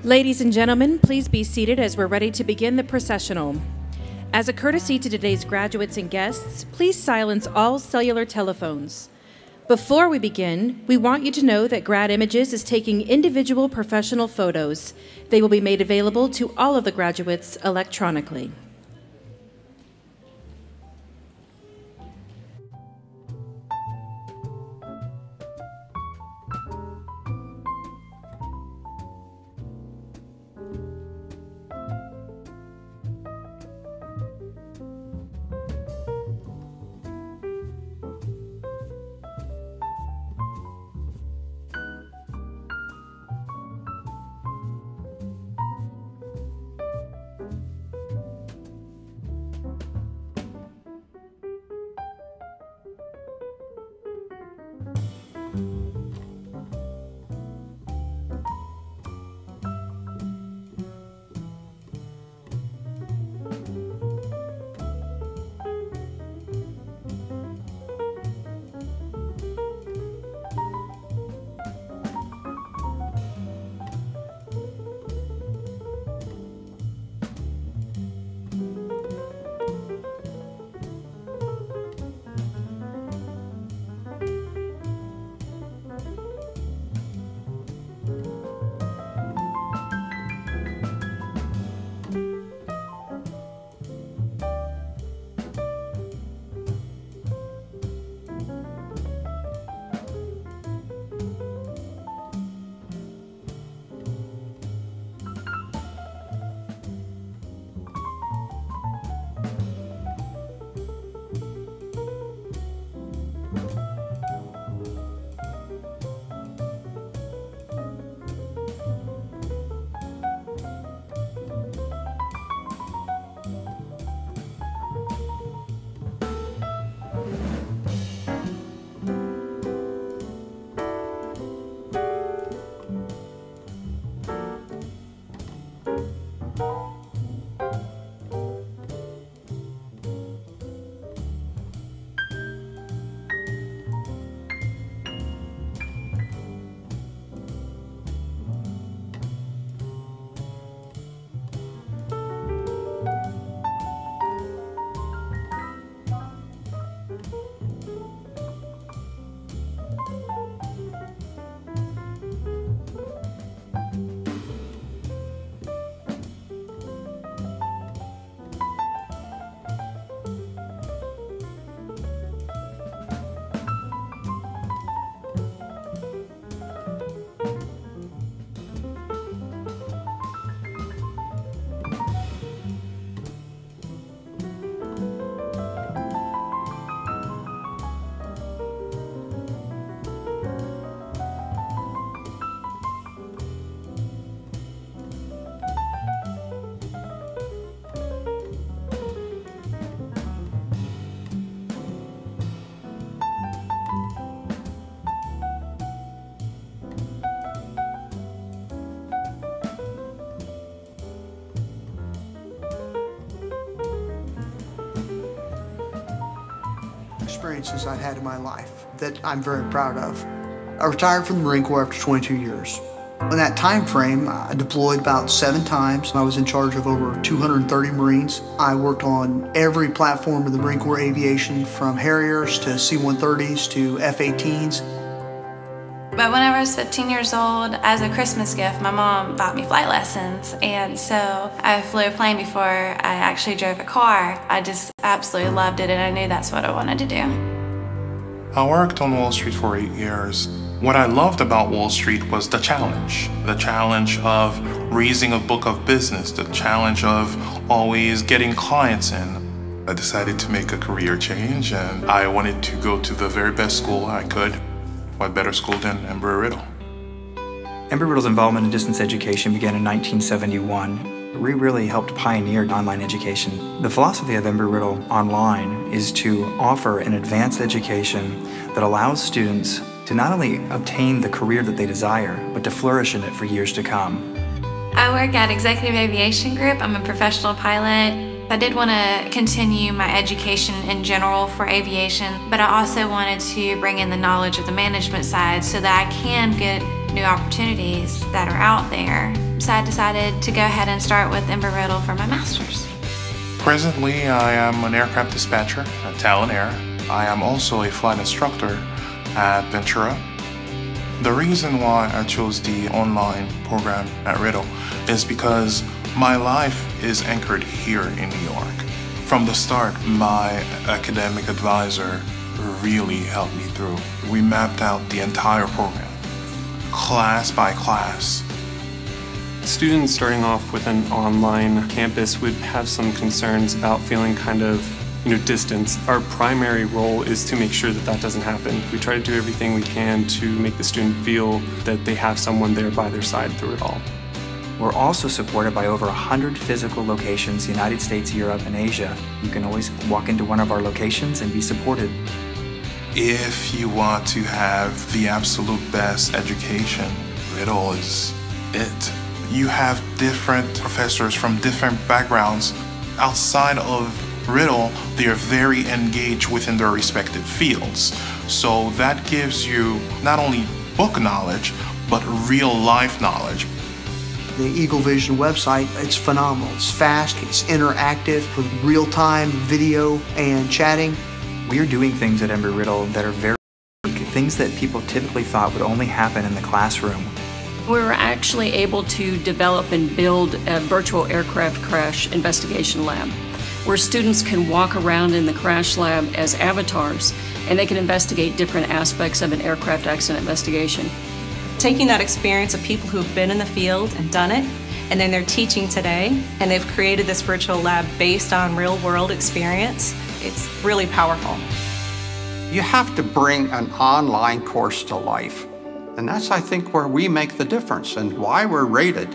Ladies and gentlemen, please be seated as we're ready to begin the processional. As a courtesy to today's graduates and guests, please silence all cellular telephones. Before we begin, we want you to know that Grad Images is taking individual professional photos. They will be made available to all of the graduates electronically. Experiences I've had in my life that I'm very proud of. I retired from the Marine Corps after 22 years. In that time frame, I deployed about 7 times. I was in charge of over 230 Marines. I worked on every platform of the Marine Corps aviation, from Harriers to C-130s to F-18s. But whenever I was 15 years old, as a Christmas gift, my mom bought me flight lessons. And so I flew a plane before I actually drove a car. I just absolutely loved it, and I knew that's what I wanted to do. I worked on Wall Street for 8 years. What I loved about Wall Street was the challenge of raising a book of business, the challenge of always getting clients in. I decided to make a career change, and I wanted to go to the very best school I could. What better school than Embry-Riddle? Embry-Riddle's involvement in distance education began in 1971. We really helped pioneer online education. The philosophy of Embry-Riddle Online is to offer an advanced education that allows students to not only obtain the career that they desire, but to flourish in it for years to come. I work at Executive Aviation Group. I'm a professional pilot. I did want to continue my education in general for aviation, but I also wanted to bring in the knowledge of the management side so that I can get new opportunities that are out there. So I decided to go ahead and start with Embry-Riddle for my master's. Presently, I am an aircraft dispatcher at Talon Air. I am also a flight instructor at Ventura. The reason why I chose the online program at Riddle is because my life is anchored here in New York. From the start, my academic advisor really helped me through. We mapped out the entire program, class by class. Students starting off with an online campus would have some concerns about feeling kind of distance. Our primary role is to make sure that that doesn't happen. We try to do everything we can to make the student feel that they have someone there by their side through it all. We're also supported by over 100 physical locations, the United States, Europe, and Asia. You can always walk into one of our locations and be supported. If you want to have the absolute best education, Riddle is it. You have different professors from different backgrounds. Outside of Riddle, they are very engaged within their respective fields. So that gives you not only book knowledge, but real life knowledge. The Eagle Vision website, it's phenomenal. It's fast, it's interactive with real-time video and chatting. We are doing things at Embry-Riddle that are very unique, things that people typically thought would only happen in the classroom. We were actually able to develop and build a virtual aircraft crash investigation lab, where students can walk around in the crash lab as avatars, and they can investigate different aspects of an aircraft accident investigation. Taking that experience of people who have been in the field and done it, and then they're teaching today, and they've created this virtual lab based on real-world experience, it's really powerful. You have to bring an online course to life. And that's, I think, where we make the difference and why we're rated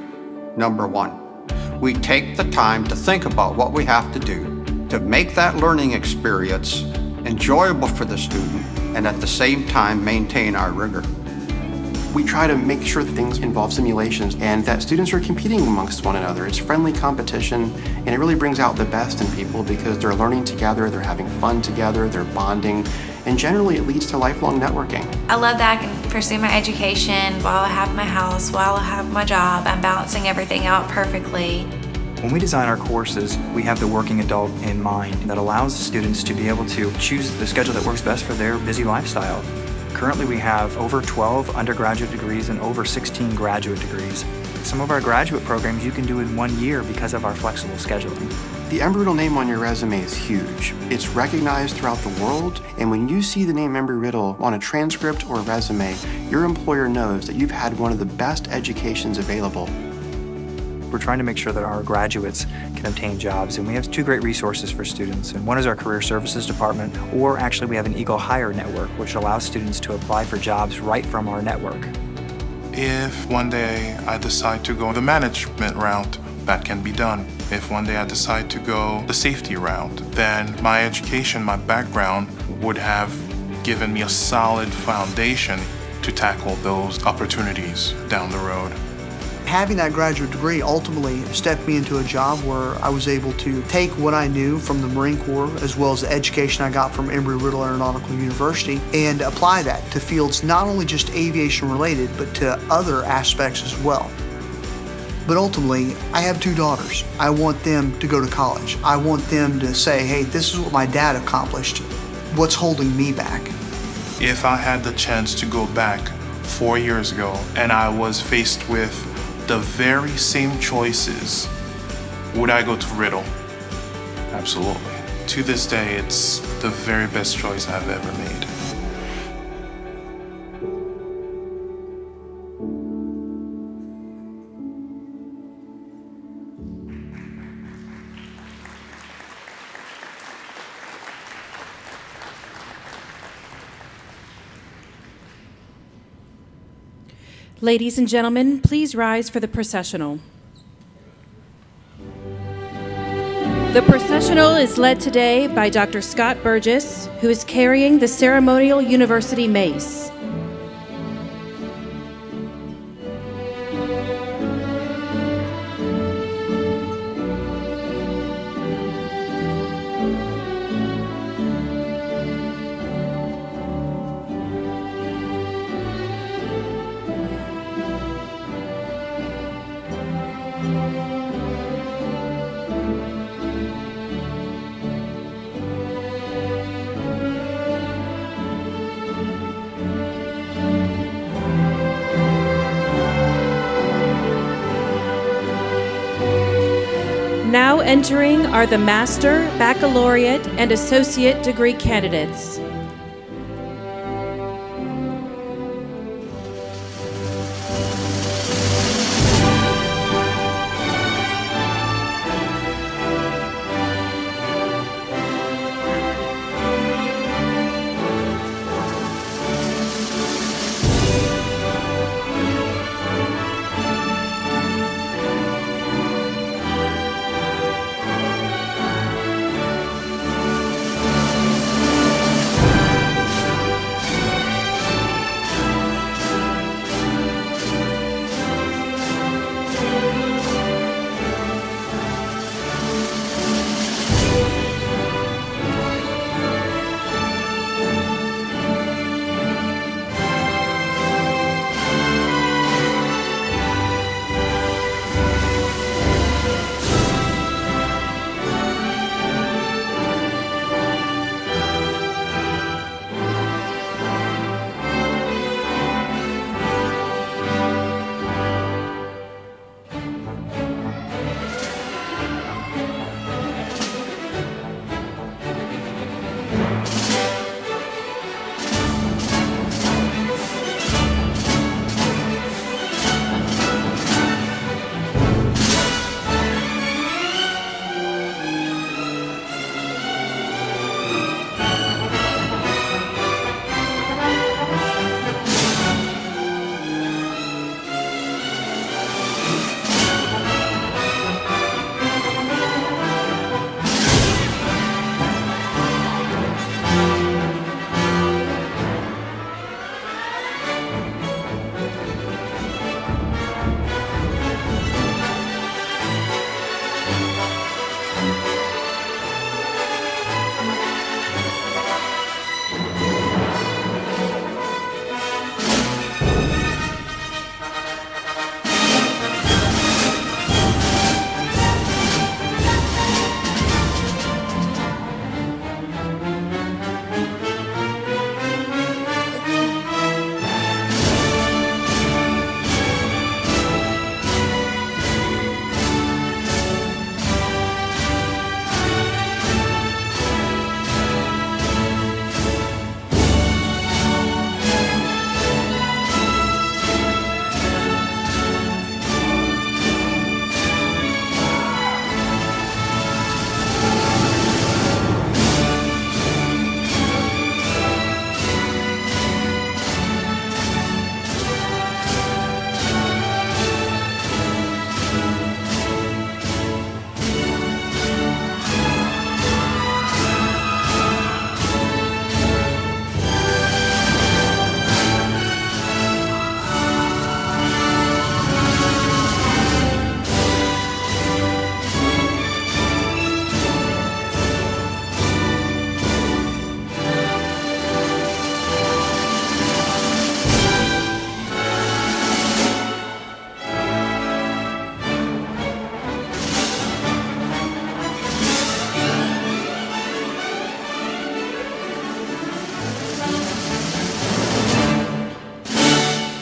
#1. We take the time to think about what we have to do to make that learning experience enjoyable for the student and at the same time maintain our rigor. We try to make sure that things involve simulations and that students are competing amongst one another. It's friendly competition, and it really brings out the best in people because they're learning together, they're having fun together, they're bonding, and generally it leads to lifelong networking. I love that I can pursue my education while I have my house, while I have my job. I'm balancing everything out perfectly. When we design our courses, we have the working adult in mind that allows students to be able to choose the schedule that works best for their busy lifestyle. Currently, we have over 12 undergraduate degrees and over 16 graduate degrees. Some of our graduate programs you can do in 1 year because of our flexible scheduling. The Embry-Riddle name on your resume is huge. It's recognized throughout the world, and when you see the name Embry-Riddle on a transcript or resume, your employer knows that you've had one of the best educations available. We're trying to make sure that our graduates can obtain jobs, and we have 2 great resources for students. And one is our Career Services Department, or actually we have an Eagle Hire Network, which allows students to apply for jobs right from our network. If one day I decide to go the management route, that can be done. If one day I decide to go the safety route, then my education, my background would have given me a solid foundation to tackle those opportunities down the road. Having that graduate degree ultimately stepped me into a job where I was able to take what I knew from the Marine Corps as well as the education I got from Embry-Riddle Aeronautical University and apply that to fields not only just aviation related but to other aspects as well. But ultimately, I have 2 daughters. I want them to go to college. I want them to say, hey, this is what my dad accomplished. What's holding me back? If I had the chance to go back 4 years ago and I was faced with the very same choices, would I go to Riddle? Absolutely. To this day, it's the very best choice I've ever made. Ladies and gentlemen, please rise for the processional. The processional is led today by Dr. Scott Burgess, who is carrying the ceremonial university mace. entering are the master, baccalaureate, and associate degree candidates.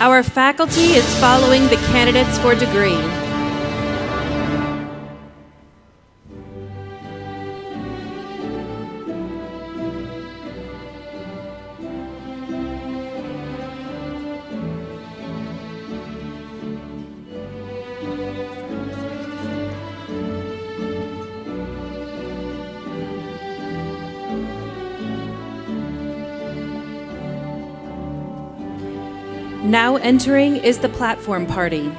Our faculty is following the candidates for degree. Now entering is the platform party.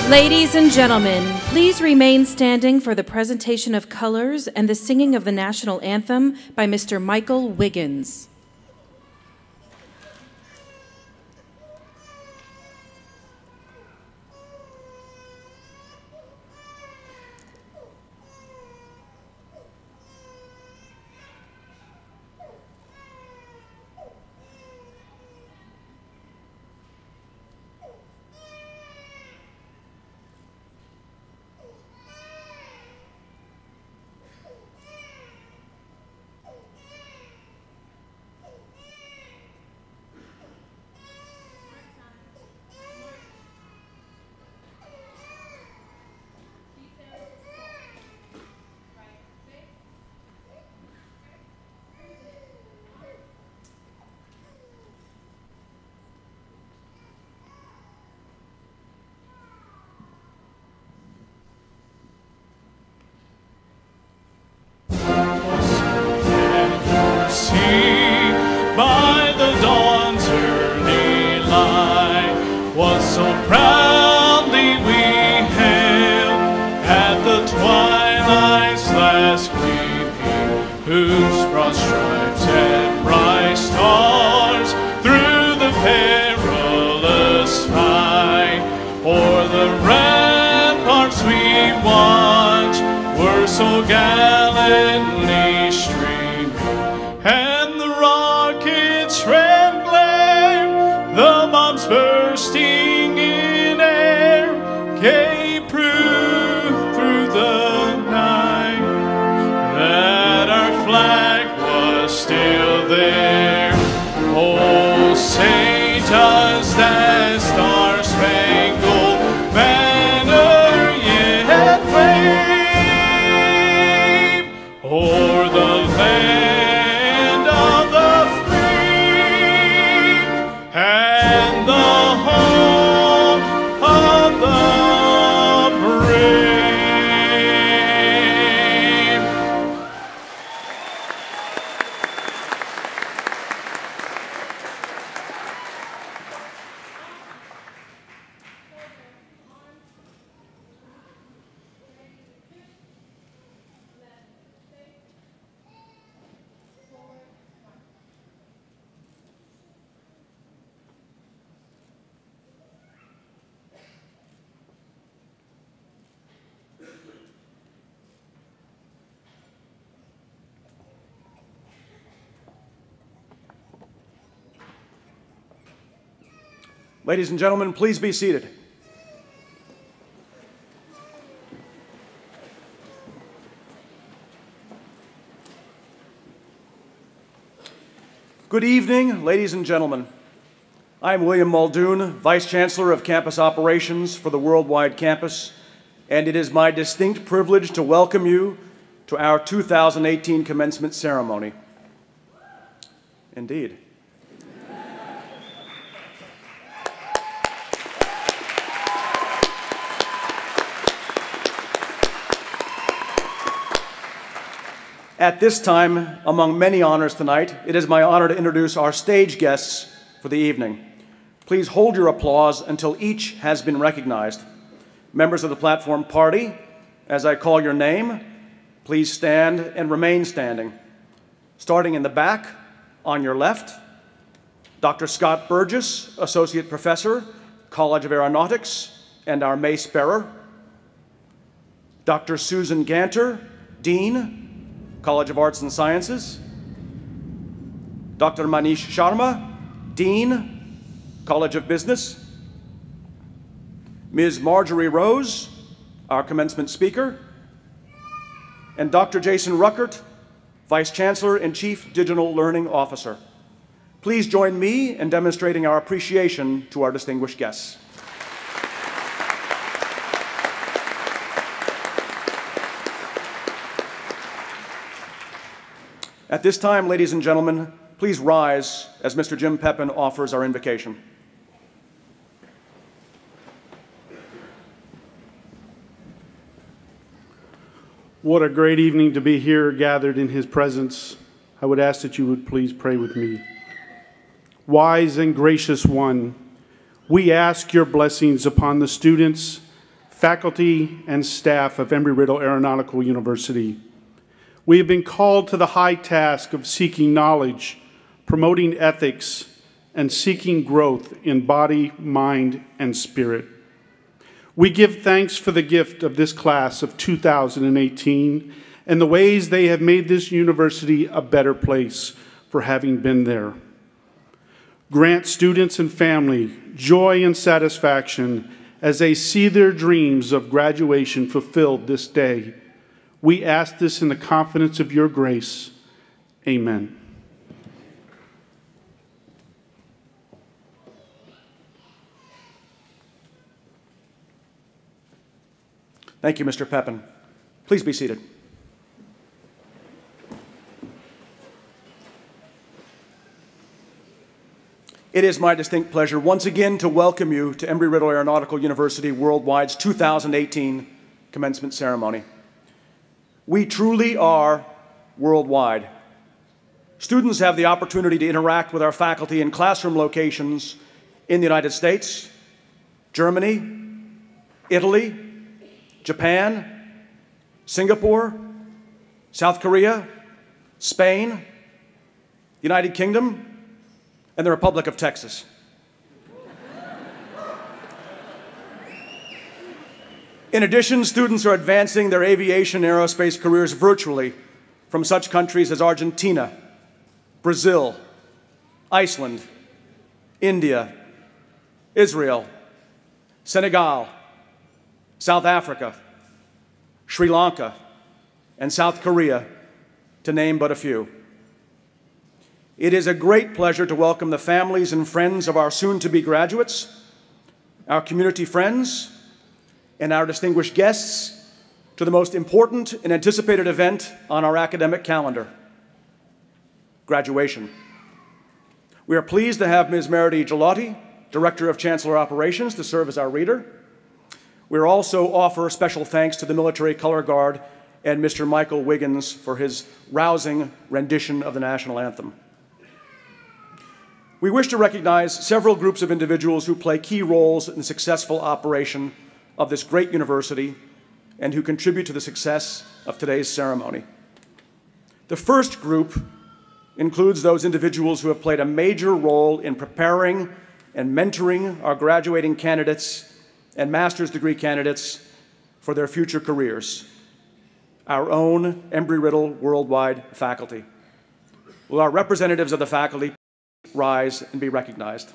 Ladies and gentlemen, please remain standing for the presentation of colors and the singing of the national anthem by Mr. Michael Wiggins. By the dawn's early light, was so proudly we hailed at the twilight's last gleaming, whose broad stripes and bright stars through the perilous fight o'er the ramparts we watched were so gallantly streaming, and the rockets' red glare, the bombs bursting in air, gave proof through the night that our flag was still there. Oh, say does that star-spangled banner yet wave o'er the land of the free and the home of the brave? Ladies and gentlemen, please be seated. Good evening, ladies and gentlemen. I'm William Muldoon, Vice Chancellor of Campus Operations for the Worldwide Campus, and it is my distinct privilege to welcome you to our 2018 commencement ceremony. Indeed. At this time, among many honors tonight, it is my honor to introduce our stage guests for the evening. Please hold your applause until each has been recognized. Members of the platform party, as I call your name, please stand and remain standing. Starting in the back, on your left, Dr. Scott Burgess, Associate Professor, College of Aeronautics, and our mace bearer. Dr. Susan Ganter, Dean, College of Arts and Sciences. Dr. Manish Sharma, Dean, College of Business. Ms. Marjorie Rose, our commencement speaker. And Dr. Jason Ruckert, Vice Chancellor and Chief Digital Learning Officer. Please join me in demonstrating our appreciation to our distinguished guests. At this time, ladies and gentlemen, please rise as Mr. Jim Pepin offers our invocation. What a great evening to be here gathered in his presence. I would ask that you would please pray with me. Wise and gracious one, we ask your blessings upon the students faculty, and staff of Embry-Riddle Aeronautical University, we have been called to the high task of seeking knowledge, promoting ethics, and seeking growth in body, mind, and spirit. We give thanks for the gift of this class of 2018 and the ways they have made this university a better place for having been there. Grant students and family joy and satisfaction as they see their dreams of graduation fulfilled this day. We ask this in the confidence of your grace. Amen. Thank you, Mr. Pepin. Please be seated. It is my distinct pleasure once again to welcome you to Embry-Riddle Aeronautical University Worldwide's 2018 commencement ceremony. We truly are worldwide. Students have the opportunity to interact with our faculty in classroom locations in the United States, Germany, Italy, Japan, Singapore, South Korea, Spain, United Kingdom, and the Republic of Texas. In addition, students are advancing their aviation and aerospace careers virtually from such countries as Argentina, Brazil, Iceland, India, Israel, Senegal, South Africa, Sri Lanka, and South Korea, to name but a few. It is a great pleasure to welcome the families and friends of our soon-to-be graduates, our community friends, and our distinguished guests to the most important and anticipated event on our academic calendar, graduation. We are pleased to have Ms. Meredy Gelati, Director of Chancellor Operations, to serve as our reader. We also offer special thanks to the Military Color Guard and Mr. Michael Wiggins for his rousing rendition of the national anthem. We wish to recognize several groups of individuals who play key roles in the successful operation of this great university and who contribute to the success of today's ceremony. The first group includes those individuals who have played a major role in preparing and mentoring our graduating candidates and master's degree candidates for their future careers, our own Embry-Riddle Worldwide faculty. Will our representatives of the faculty rise and be recognized?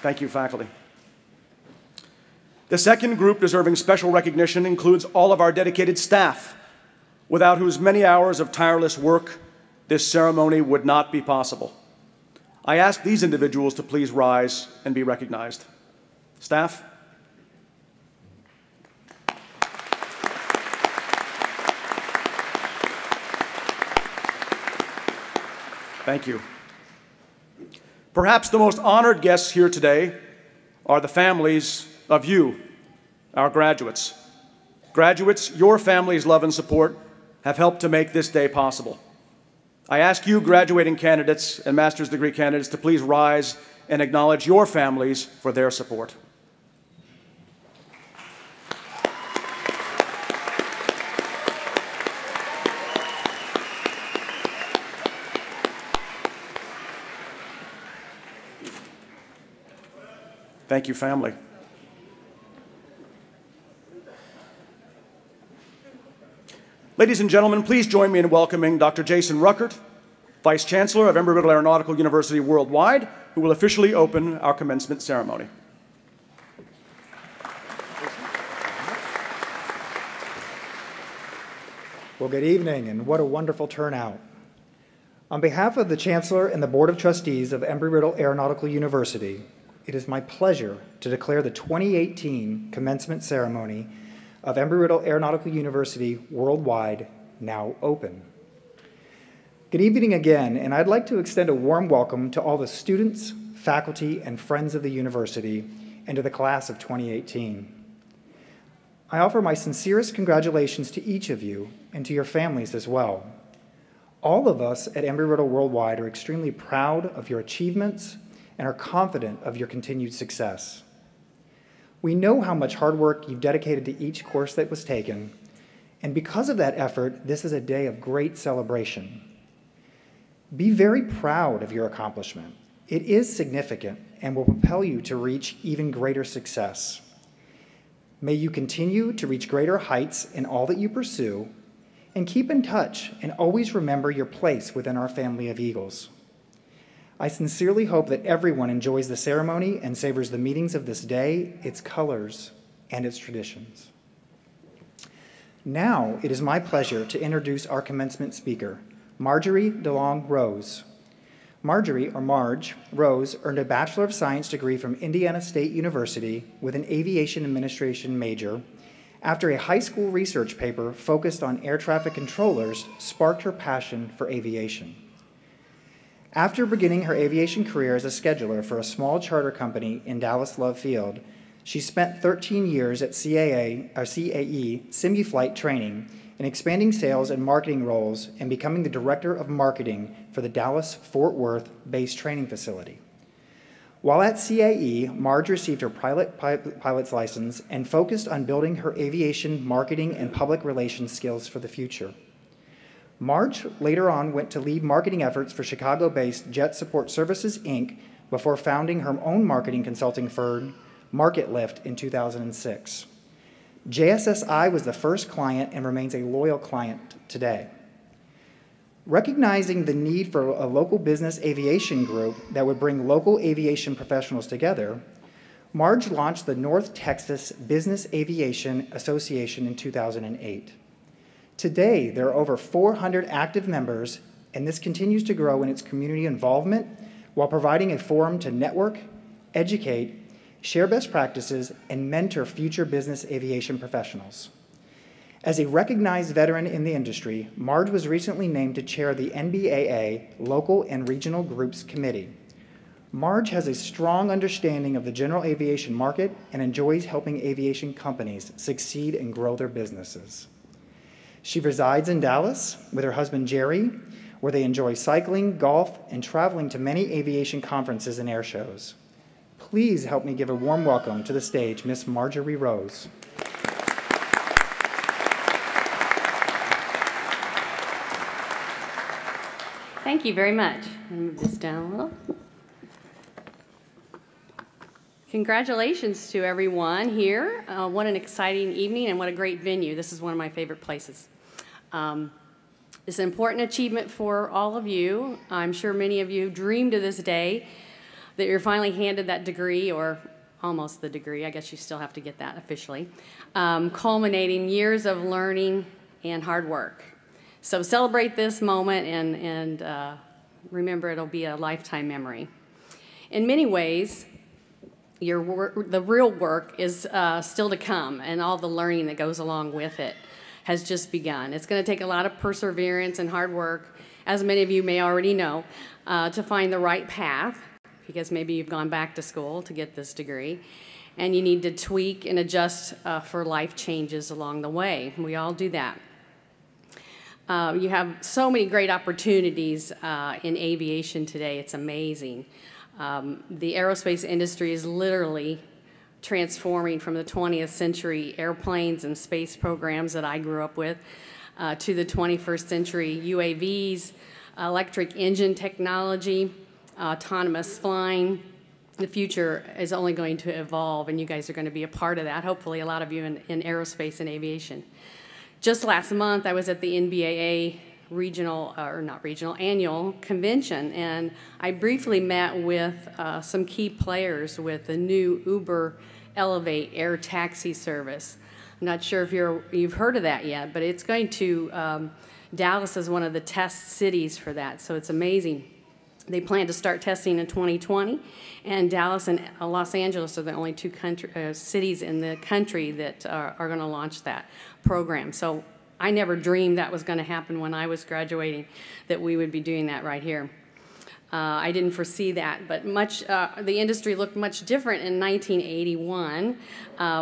Thank you, faculty. The second group deserving special recognition includes all of our dedicated staff, without whose many hours of tireless work this ceremony would not be possible. I ask these individuals to please rise and be recognized. Staff. Thank you. Perhaps the most honored guests here today are the families of you, our graduates. Graduates, your families' love and support have helped to make this day possible. I ask you, graduating candidates and master's degree candidates, to please rise and acknowledge your families for their support. Thank you, family. Ladies and gentlemen, please join me in welcoming Dr. Jason Ruckert, Vice Chancellor of Embry-Riddle Aeronautical University Worldwide, who will officially open our commencement ceremony. Well, good evening, and what a wonderful turnout. On behalf of the Chancellor and the Board of Trustees of Embry-Riddle Aeronautical University, it is my pleasure to declare the 2018 commencement ceremony of Embry-Riddle Aeronautical University Worldwide now open. Good evening again, and I'd like to extend a warm welcome to all the students, faculty, and friends of the university and to the class of 2018. I offer my sincerest congratulations to each of you and to your families as well. All of us at Embry-Riddle Worldwide are extremely proud of your achievements and are confident of your continued success. We know how much hard work you've dedicated to each course that was taken, and because of that effort, this is a day of great celebration. Be very proud of your accomplishment. It is significant and will propel you to reach even greater success. May you continue to reach greater heights in all that you pursue, and keep in touch and always remember your place within our family of Eagles. I sincerely hope that everyone enjoys the ceremony and savors the meanings of this day, its colors, and its traditions. Now, it is my pleasure to introduce our commencement speaker, Marjorie DeLong Rose. Marjorie, or Marge, Rose earned a Bachelor of Science degree from Indiana State University with an aviation administration major after a high school research paper focused on air traffic controllers sparked her passion for aviation. After beginning her aviation career as a scheduler for a small charter company in Dallas Love Field, she spent 13 years at CAE, Simuflight Training, in expanding sales and marketing roles and becoming the Director of Marketing for the Dallas-Fort Worth Base Training Facility. While at CAE, Marge received her pilot's license and focused on building her aviation marketing and public relations skills for the future. Marge later on went to lead marketing efforts for Chicago-based Jet Support Services, Inc., before founding her own marketing consulting firm, Market Lift, in 2006. JSSI was the first client and remains a loyal client today. Recognizing the need for a local business aviation group that would bring local aviation professionals together, Marge launched the North Texas Business Aviation Association in 2008. Today, there are over 400 active members, and this continues to grow in its community involvement while providing a forum to network, educate, share best practices, and mentor future business aviation professionals. As a recognized veteran in the industry, Marge was recently named to chair the NBAA Local and Regional Groups Committee. Marge has a strong understanding of the general aviation market and enjoys helping aviation companies succeed and grow their businesses. She resides in Dallas with her husband Jerry, where they enjoy cycling, golf, and traveling to many aviation conferences and air shows. Please help me give a warm welcome to the stage, Miss Marjorie Rose. Thank you very much. I'll move this down a little. Congratulations to everyone here. What an exciting evening and what a great venue. This is one of my favorite places. It's an important achievement for all of you. I'm sure many of you dreamed of this day, that you're finally handed that degree, or almost the degree. I guess you still have to get that officially. Culminating years of learning and hard work. So celebrate this moment and remember it'll be a lifetime memory. In many ways, the real work is still to come, and all the learning that goes along with it has just begun. It's going to take a lot of perseverance and hard work, as many of you may already know, to find the right path, because maybe you've gone back to school to get this degree, and you need to tweak and adjust for life changes along the way. We all do that. You have so many great opportunities in aviation today. It's amazing. The aerospace industry is literally transforming from the 20th century airplanes and space programs that I grew up with to the 21st century UAVs, electric engine technology, autonomous flying. The future is only going to evolve, and you guys are going to be a part of that, hopefully a lot of you in aerospace and aviation. Just last month, I was at the NBAA annual convention, and I briefly met with some key players with the new Uber Elevate air taxi service. I'm not sure if you've heard of that yet, but it's going to, Dallas is one of the test cities for that, so it's amazing. They plan to start testing in 2020, and Dallas and Los Angeles are the only two cities in the country that are going to launch that program. So I never dreamed that was going to happen when I was graduating, that we would be doing that right here. I didn't foresee that, but the industry looked much different in 1981,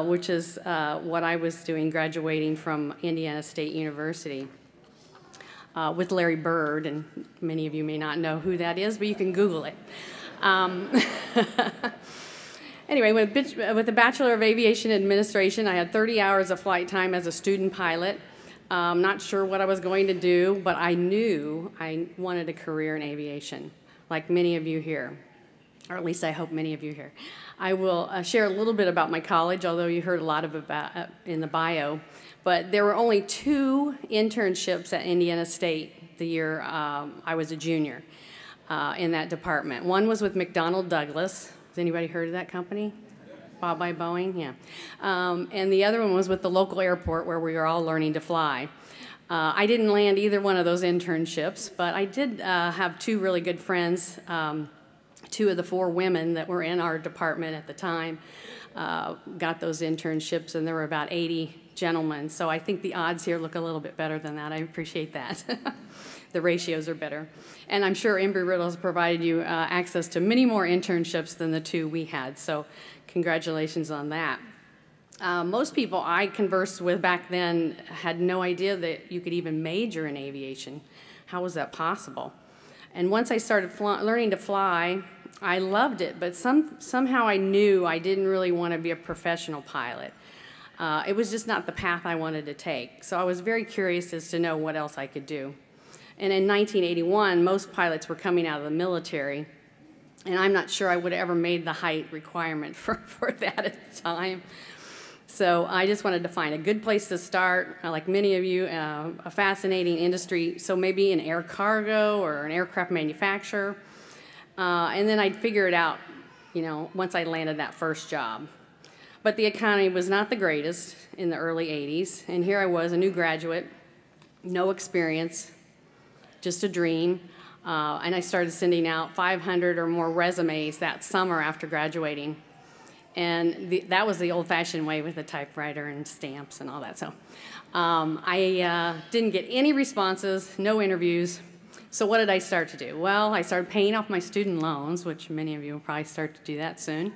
which is what I was doing graduating from Indiana State University. with Larry Bird, and many of you may not know who that is, but you can Google it. Anyway, with the Bachelor of Aviation Administration, I had 30 hours of flight time as a student pilot. Not sure what I was going to do, but I knew I wanted a career in aviation, like many of you here, or at least I hope many of you here. I will share a little bit about my college, although you heard a lot about in the bio. But there were only 2 internships at Indiana State the year I was a junior in that department. One was with McDonnell Douglas. Has anybody heard of that company? Bought by Boeing? Yeah. And the other one was with the local airport where we were all learning to fly. I didn't land either one of those internships, but I did have 2 really good friends. 2 of the 4 women that were in our department at the time got those internships, and there were about 80 gentlemen. So I think the odds here look a little bit better than that. I appreciate that. The ratios are better. And I'm sure Embry-Riddle has provided you access to many more internships than the 2 we had. So congratulations on that. Most people I conversed with back then had no idea that you could even major in aviation. How was that possible? And once I started learning to fly, I loved it, but somehow I knew I didn't really want to be a professional pilot. It was just not the path I wanted to take. So I was very curious as to know what else I could do. And in 1981, most pilots were coming out of the military, and I'm not sure I would have ever made the height requirement for that at the time. So I just wanted to find a good place to start, like many of you, a fascinating industry, so maybe an air cargo or an aircraft manufacturer. And then I'd figure it out, you know, once I landed that first job. But the economy was not the greatest in the early 80s, and here I was, a new graduate, no experience, just a dream. And I started sending out 500 or more resumes that summer after graduating. And that was the old-fashioned way with a typewriter and stamps and all that. So I didn't get any responses, no interviews. So what did I start to do? Well, I started paying off my student loans, which many of you will probably start to do that soon.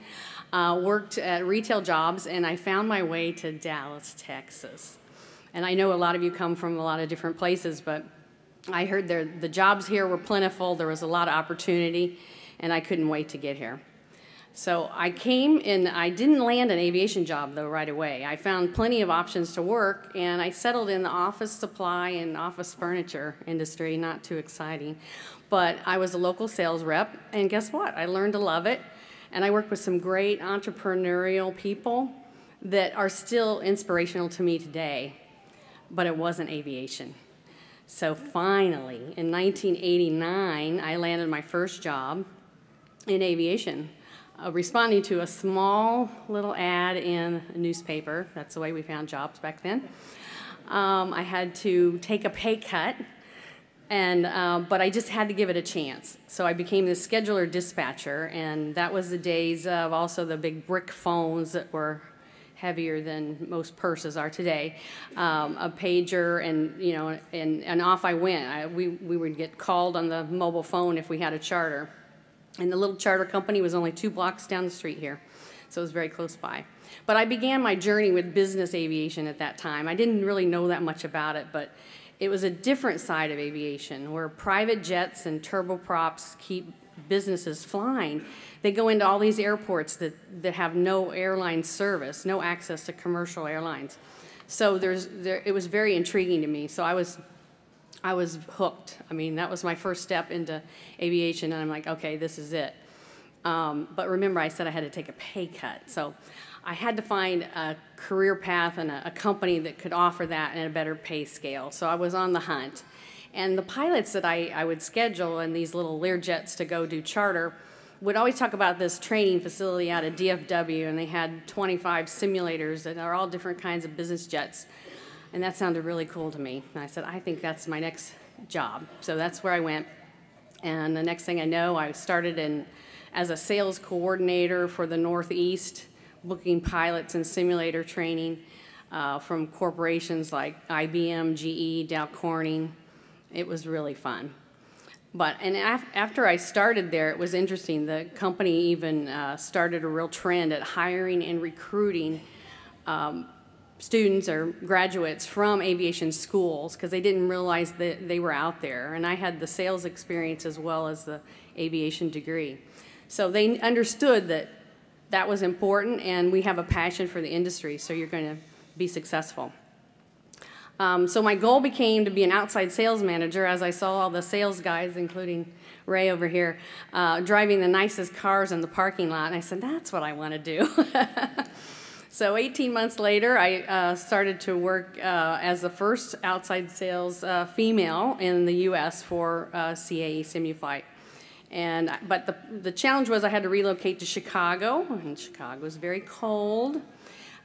Worked at retail jobs, and I found my way to Dallas, Texas. And I know a lot of you come from a lot of different places, but I heard the jobs here were plentiful, there was a lot of opportunity, and I couldn't wait to get here. So I came, and I didn't land an aviation job, though, right away. I found plenty of options to work, and I settled in the office supply and office furniture industry, not too exciting. But I was a local sales rep, and guess what? I learned to love it, and I worked with some great entrepreneurial people that are still inspirational to me today, but it wasn't aviation. So finally, in 1989, I landed my first job in aviation, responding to a small little ad in a newspaper. That's the way we found jobs back then. I had to take a pay cut, but I just had to give it a chance. So I became the scheduler dispatcher, and that was the days of also the big brick phones that were heavier than most purses are today, a pager, and you know, and off I went. We would get called on the mobile phone if we had a charter, and the little charter company was only 2 blocks down the street here, so it was very close by. But I began my journey with business aviation at that time. I didn't really know that much about it, but it was a different side of aviation where private jets and turboprops keep businesses flying. They go into all these airports that have no airline service, no access to commercial airlines. So it was very intriguing to me. So I was hooked. I mean, that was my first step into aviation, and I'm like, okay, this is it. But remember, I said I had to take a pay cut. So I had to find a career path and a company that could offer that and a better pay scale. So I was on the hunt. And the pilots that I would schedule in these little Learjets to go do charter would always talk about this training facility out of DFW, and they had 25 simulators that are all different kinds of business jets. And that sounded really cool to me. And I said, I think that's my next job. So that's where I went. And the next thing I know, I started as a sales coordinator for the Northeast, booking pilots and simulator training from corporations like IBM, GE, Dow Corning. It was really fun. And after I started there, it was interesting. The company even started a real trend at hiring and recruiting students or graduates from aviation schools because they didn't realize that they were out there. And I had the sales experience as well as the aviation degree. So they understood that that was important, and we have a passion for the industry, so you're going to be successful. So my goal became to be an outside sales manager as I saw all the sales guys, including Ray over here, driving the nicest cars in the parking lot. And I said, that's what I want to do. So 18 months later, I started to work as the first outside sales female in the U.S. for CAE Simuflight. But the challenge was I had to relocate to Chicago, and Chicago was very cold.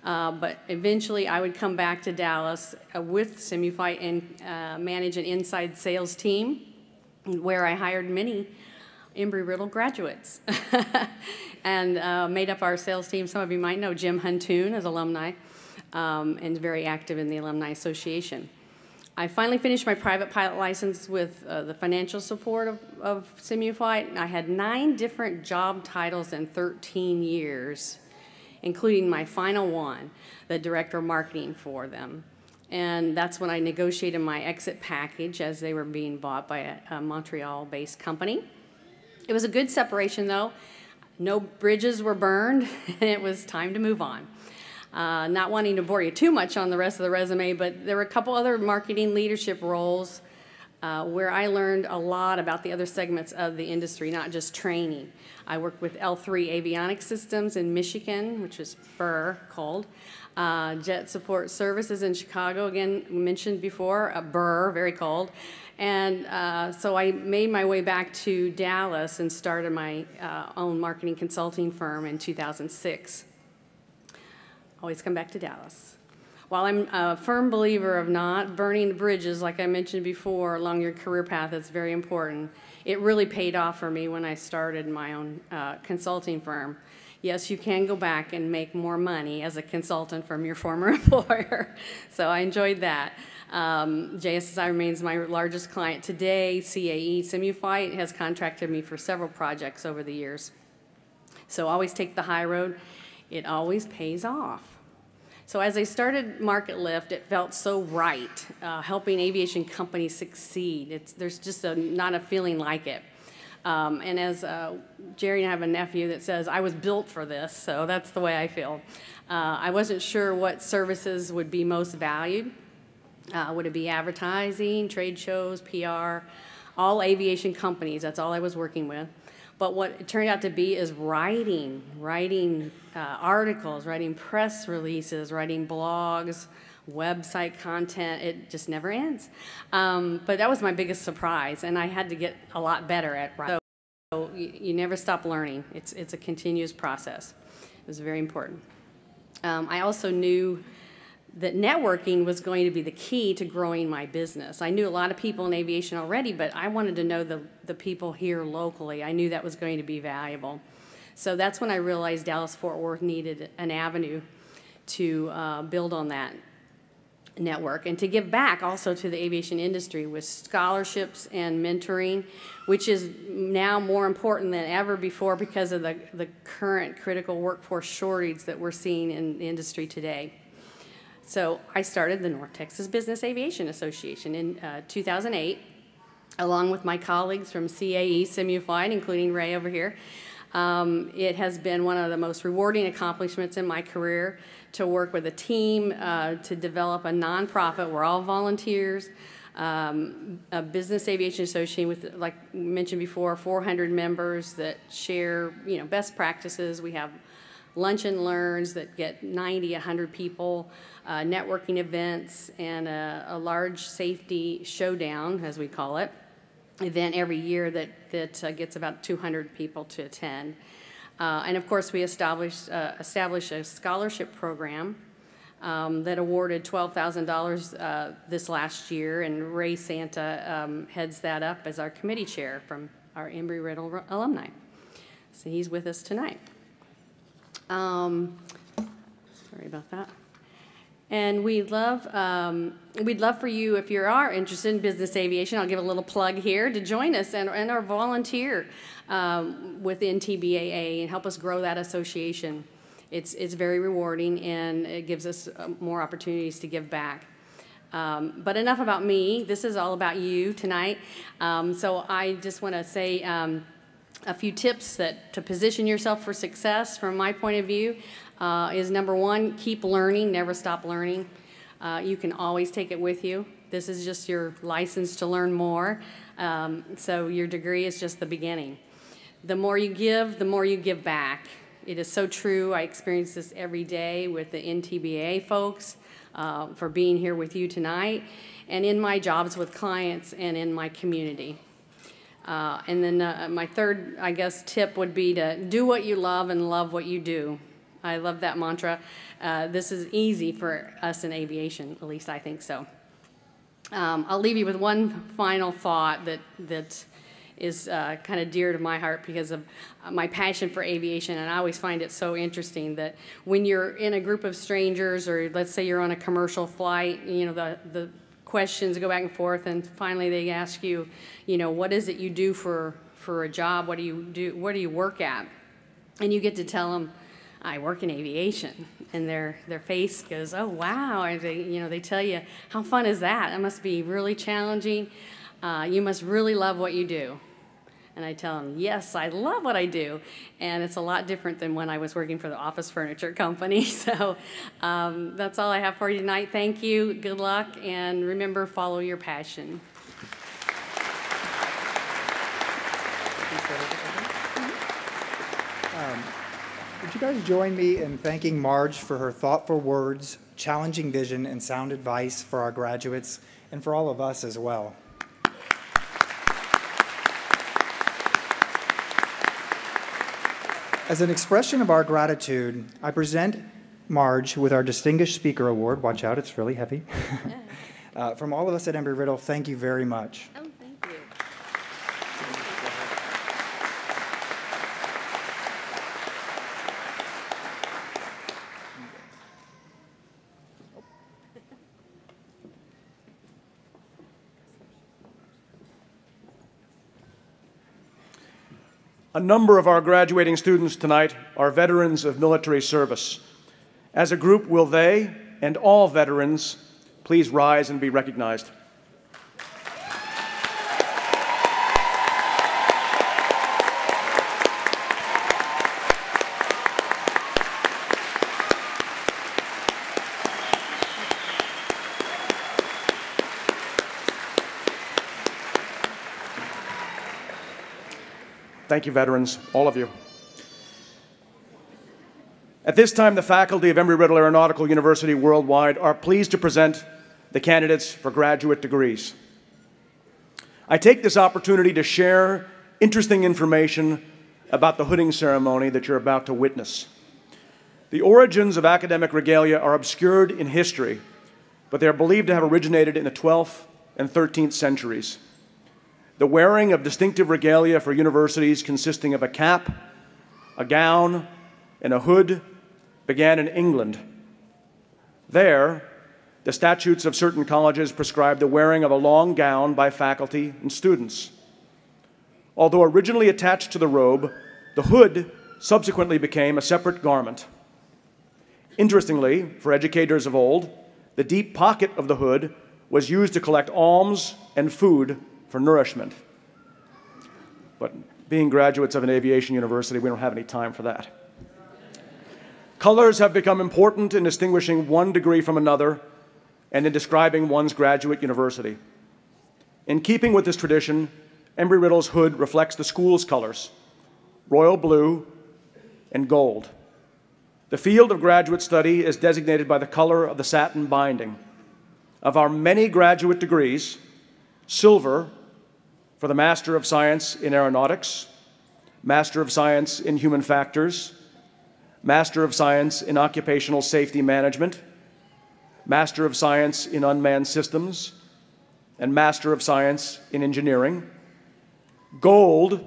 But eventually I would come back to Dallas with Simuflight and manage an inside sales team where I hired many Embry-Riddle graduates and made up our sales team. Some of you might know Jim Huntoon as alumni and very active in the Alumni Association. I finally finished my private pilot license with the financial support of Simuflight. I had 9 different job titles in 13 years, including my final one, the director of marketing for them. And that's when I negotiated my exit package as they were being bought by a Montreal-based company. It was a good separation, though. No bridges were burned, and it was time to move on. Not wanting to bore you too much on the rest of the resume, but there were a couple other marketing leadership roles where I learned a lot about the other segments of the industry, not just training. I worked with L3 Avionics Systems in Michigan, which is Burr called. Jet Support Services in Chicago, again, mentioned before, Burr, very cold. And so I made my way back to Dallas and started my own marketing consulting firm in 2006. Always come back to Dallas. While I'm a firm believer of not burning bridges, like I mentioned before, along your career path, it's very important. It really paid off for me when I started my own consulting firm. Yes, you can go back and make more money as a consultant from your former employer. So I enjoyed that. JSSI remains my largest client today. CAE Simuflight has contracted me for several projects over the years. So always take the high road. It always pays off. So as I started Market Lift, it felt so right, helping aviation companies succeed. There's just not a feeling like it. And as Jerry and I have a nephew that says, I was built for this, so that's the way I feel. I wasn't sure what services would be most valued. Would it be advertising, trade shows, PR, all aviation companies, that's all I was working with. But what it turned out to be is writing articles, writing press releases, writing blogs, website content. It just never ends. But that was my biggest surprise, and I had to get a lot better at writing. So you never stop learning. It's a continuous process. It was very important. I also knew that networking was going to be the key to growing my business. I knew a lot of people in aviation already, but I wanted to know the people here locally. I knew that was going to be valuable. So that's when I realized Dallas-Fort Worth needed an avenue to build on that network and to give back also to the aviation industry with scholarships and mentoring, which is now more important than ever before because of the current critical workforce shortage that we're seeing in the industry today. So I started the North Texas Business Aviation Association in 2008, along with my colleagues from CAE Simuflight, including Ray over here. It has been one of the most rewarding accomplishments in my career to work with a team to develop a nonprofit. We're all volunteers, a business aviation association with, like mentioned before, 400 members that share, best practices. We have lunch and learns that get 90, 100 people, networking events, and a large safety showdown, as we call it, event every year that gets about 200 people to attend. And of course, we established a scholarship program that awarded $12,000 this last year, and Ray Santa heads that up as our committee chair from our Embry-Riddle alumni. So he's with us tonight. Sorry about that. And we'd love for you, if you are interested in business aviation, I'll give a little plug here, to join us and our volunteer within TBAA and help us grow that association. It's very rewarding, and it gives us more opportunities to give back. But enough about me. This is all about you tonight. So I just want to say a few tips to position yourself for success from my point of view is number one, keep learning, never stop learning. You can always take it with you. This is just your license to learn more. So your degree is just the beginning. The more you give, the more you give back. It is so true. I experience this every day with the NTBA folks for being here with you tonight, and in my jobs with clients and in my community. And then my third, I guess, tip would be to do what you love and love what you do. I love that mantra. This is easy for us in aviation, at least I think so. I'll leave you with one final thought that is kind of dear to my heart because of my passion for aviation, and I always find it so interesting that when you're in a group of strangers, or let's say you're on a commercial flight, you know, the questions go back and forth, and finally they ask you, you know, what is it you do for a job? What do you do? What do you work at? And you get to tell them, I work in aviation, and their face goes, oh wow! And they tell you, how fun is that? That must be really challenging. You must really love what you do. And I tell them, yes, I love what I do. And it's a lot different than when I was working for the office furniture company. So that's all I have for you tonight. Thank you, good luck, and remember, follow your passion. Would you guys join me in thanking Marge for her thoughtful words, challenging vision, and sound advice for our graduates, and for all of us as well. As an expression of our gratitude, I present Marge with our Distinguished Speaker Award. Watch out, it's really heavy. From all of us at Embry-Riddle, thank you very much. Oh, thank you. A number of our graduating students tonight are veterans of military service. As a group, will they and all veterans please rise and be recognized? Thank you, veterans, all of you. At this time, the faculty of Embry-Riddle Aeronautical University Worldwide are pleased to present the candidates for graduate degrees. I take this opportunity to share interesting information about the hooding ceremony that you're about to witness. The origins of academic regalia are obscured in history, but they are believed to have originated in the 12th and 13th centuries. The wearing of distinctive regalia for universities consisting of a cap, a gown, and a hood began in England. There, the statutes of certain colleges prescribed the wearing of a long gown by faculty and students. Although originally attached to the robe, the hood subsequently became a separate garment. Interestingly, for educators of old, the deep pocket of the hood was used to collect alms and food for nourishment. But being graduates of an aviation university, we don't have any time for that. Colors have become important in distinguishing one degree from another and in describing one's graduate university. In keeping with this tradition, Embry-Riddle's hood reflects the school's colors, royal blue and gold. The field of graduate study is designated by the color of the satin binding. Of our many graduate degrees, silver for the Master of Science in Aeronautics, Master of Science in Human Factors, Master of Science in Occupational Safety Management, Master of Science in Unmanned Systems, and Master of Science in Engineering. Gold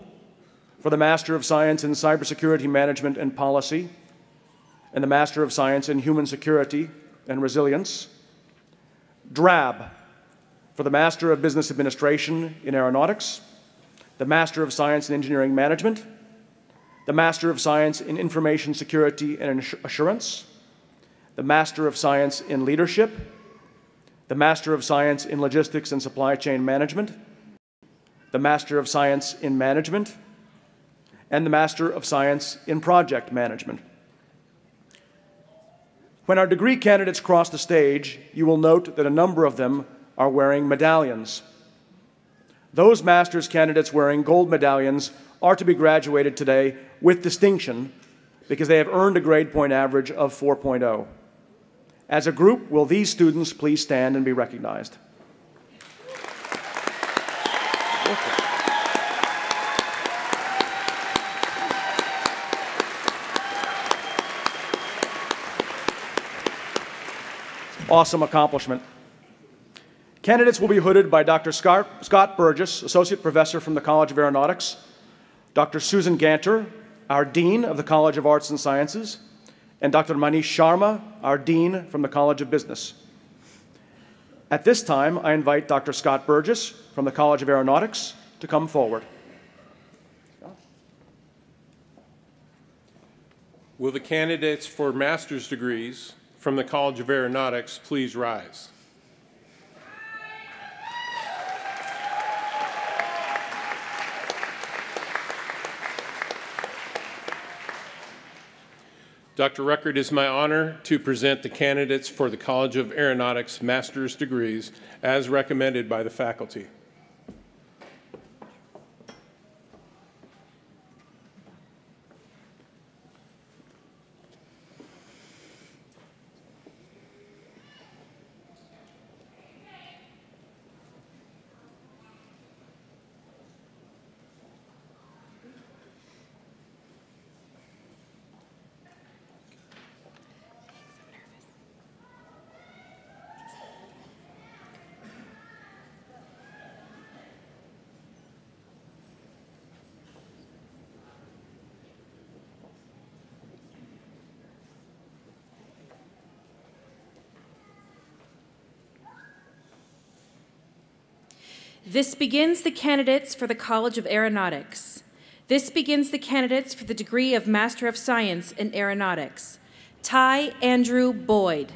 for the Master of Science in Cybersecurity Management and Policy, and the Master of Science in Human Security and Resilience. Drab for the Master of Business Administration in Aeronautics, the Master of Science in Engineering Management, the Master of Science in Information Security and Assurance, the Master of Science in Leadership, the Master of Science in Logistics and Supply Chain Management, the Master of Science in Management, and the Master of Science in Project Management. When our degree candidates cross the stage, you will note that a number of them are wearing medallions. Those master's candidates wearing gold medallions are to be graduated today with distinction because they have earned a grade point average of 4.0. As a group, will these students please stand and be recognized? Awesome accomplishment. Candidates will be hooded by Dr. Scott Burgess, Associate Professor from the College of Aeronautics, Dr. Susan Ganter, our Dean of the College of Arts and Sciences, and Dr. Manish Sharma, our Dean from the College of Business. At this time, I invite Dr. Scott Burgess from the College of Aeronautics to come forward. Will the candidates for master's degrees from the College of Aeronautics please rise? Dr. Rucker, it is my honor to present the candidates for the College of Aeronautics master's degrees as recommended by the faculty. This begins the candidates for the College of Aeronautics. This begins the candidates for the degree of Master of Science in Aeronautics. Ty Andrew Boyd.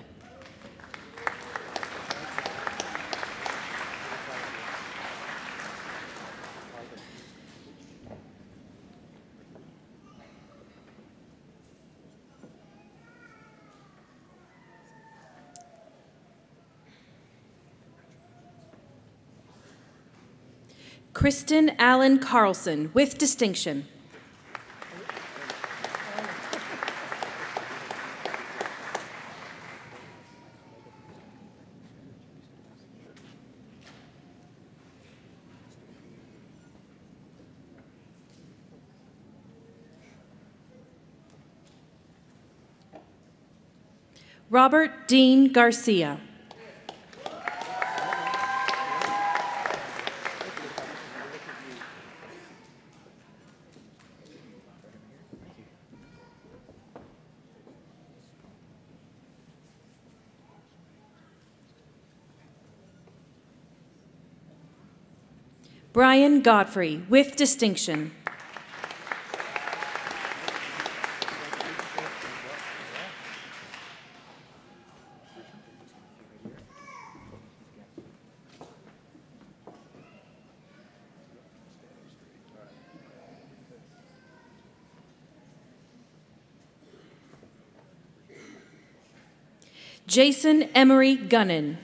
Kristen Allen Carlson, with distinction. Robert Dean Garcia. Brian Godfrey, with distinction. Jason Emery Gunnan.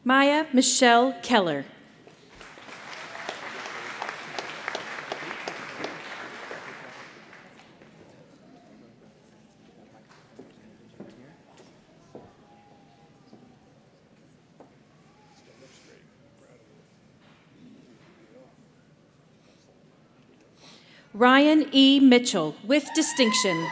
Maya Michelle Keller. Ryan E. Mitchell, with distinction.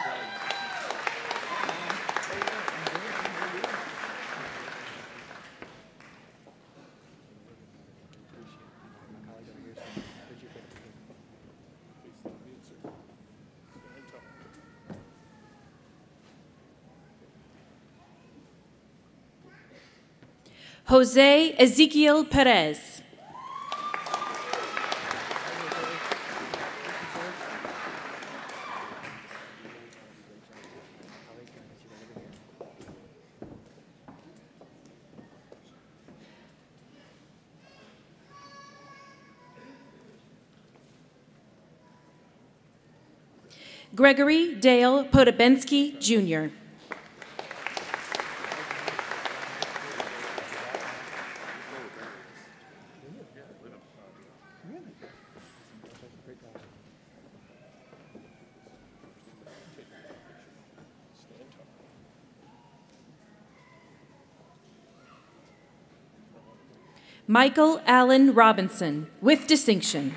Jose Ezequiel Perez. Gregory Dale Podobensky, Jr. Michael Allen Robinson, with distinction.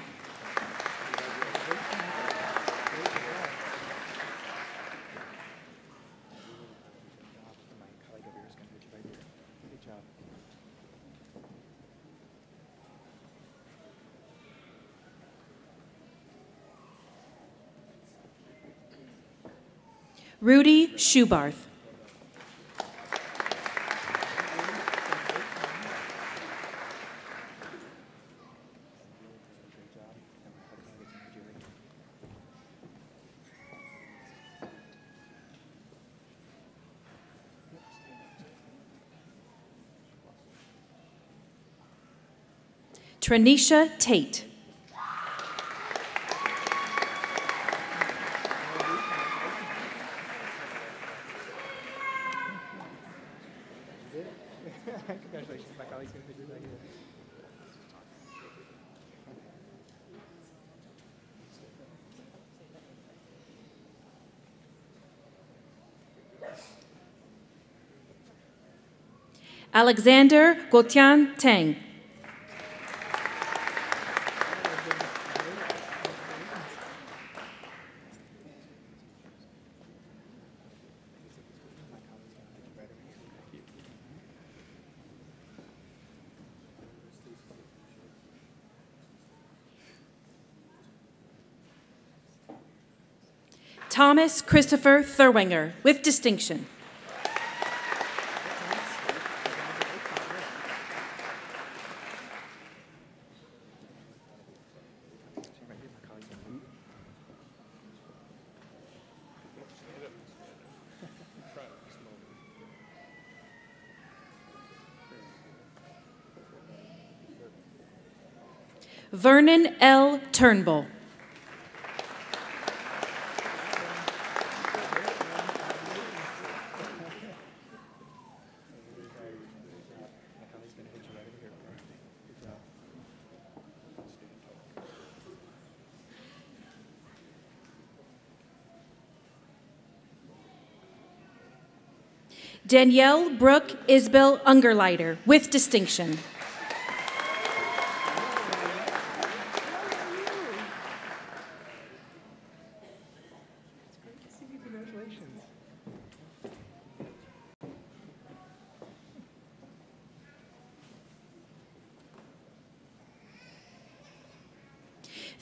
Rudy Schubarth. Tranisha Tate. Congratulations, my colleague's going to picture that here. Alexander Gotian Tang. Thomas Christopher Thurwanger, with distinction. Vernon L. Turnbull. Danielle Brooke Isbell Ungerleiter, with distinction.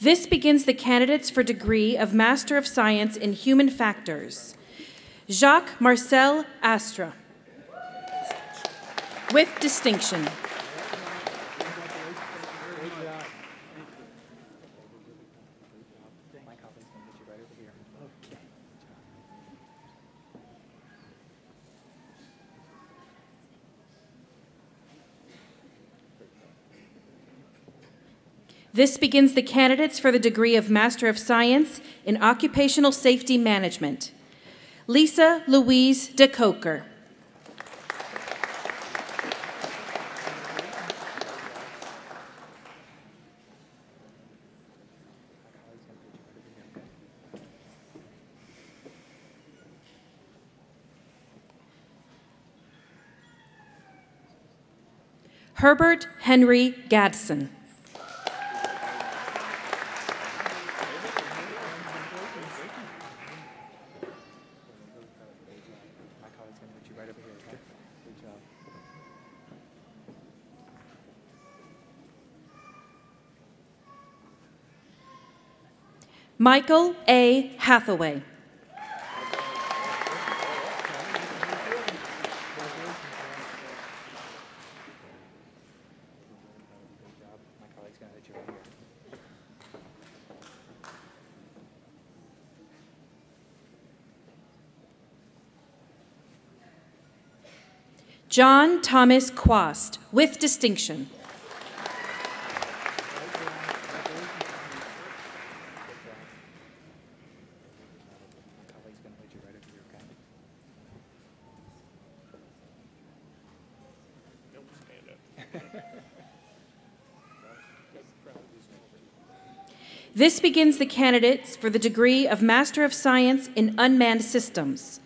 This begins the candidates for degree of Master of Science in Human Factors. Jacques Marcel Astra, with distinction. This begins the candidates for the degree of Master of Science in Occupational Safety Management. Lisa Louise DeCoker. Herbert Henry Gadsden. Michael A. Hathaway. John Thomas Quast, with distinction. This begins the candidates for the degree of Master of Science in Unmanned Systems.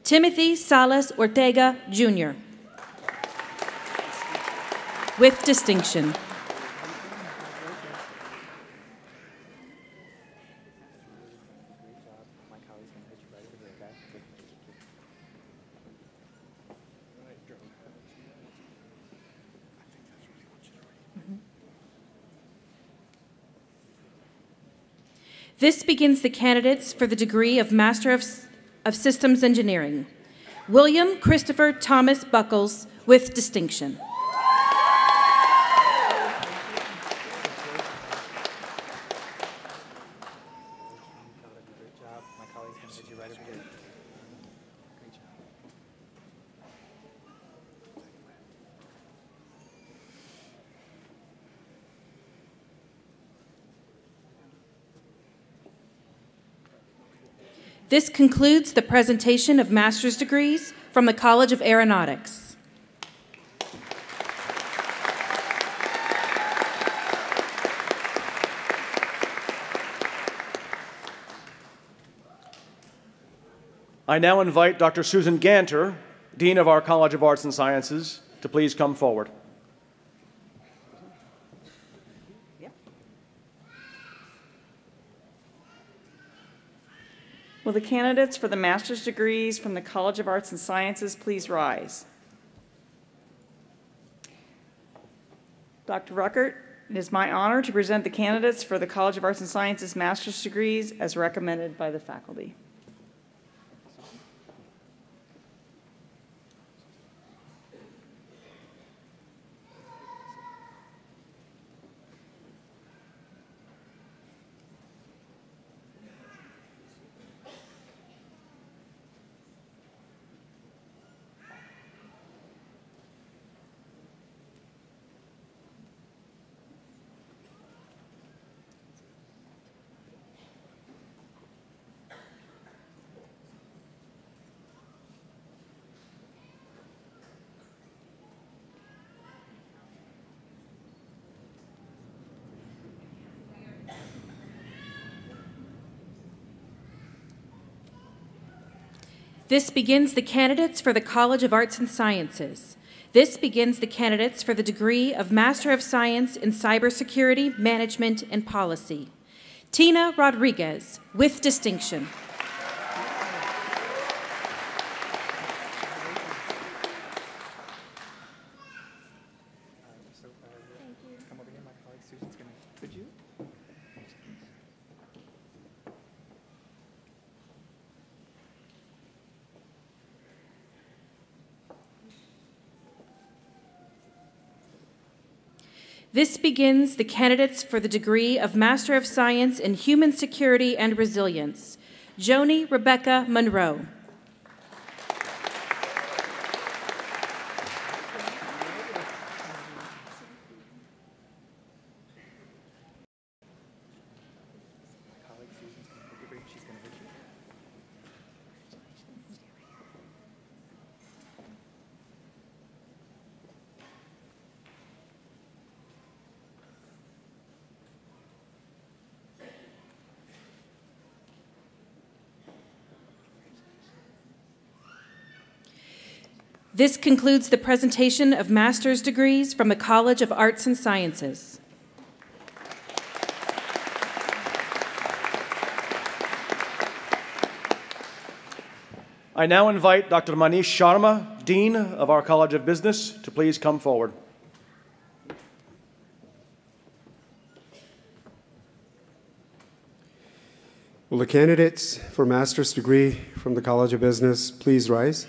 Timothy Salas Ortega, Jr., with distinction. This begins the candidates for the degree of Master of Systems Engineering. William Christopher Thomas Buckles, with distinction. This concludes the presentation of master's degrees from the College of Aeronautics. I now invite Dr. Susan Ganter, Dean of our College of Arts and Sciences, to please come forward. Will the candidates for the master's degrees from the College of Arts and Sciences please rise? Dr. Ruckert, it is my honor to present the candidates for the College of Arts and Sciences master's degrees as recommended by the faculty. This begins the candidates for the College of Arts and Sciences. This begins the candidates for the degree of Master of Science in Cybersecurity, Management, and Policy. Tina Rodriguez, with distinction. This begins the candidates for the degree of Master of Science in Human Security and Resilience. Joni Rebecca Monroe. This concludes the presentation of master's degrees from the College of Arts and Sciences. I now invite Dr. Manish Sharma, Dean of our College of Business, to please come forward. Will the candidates for master's degree from the College of Business please rise?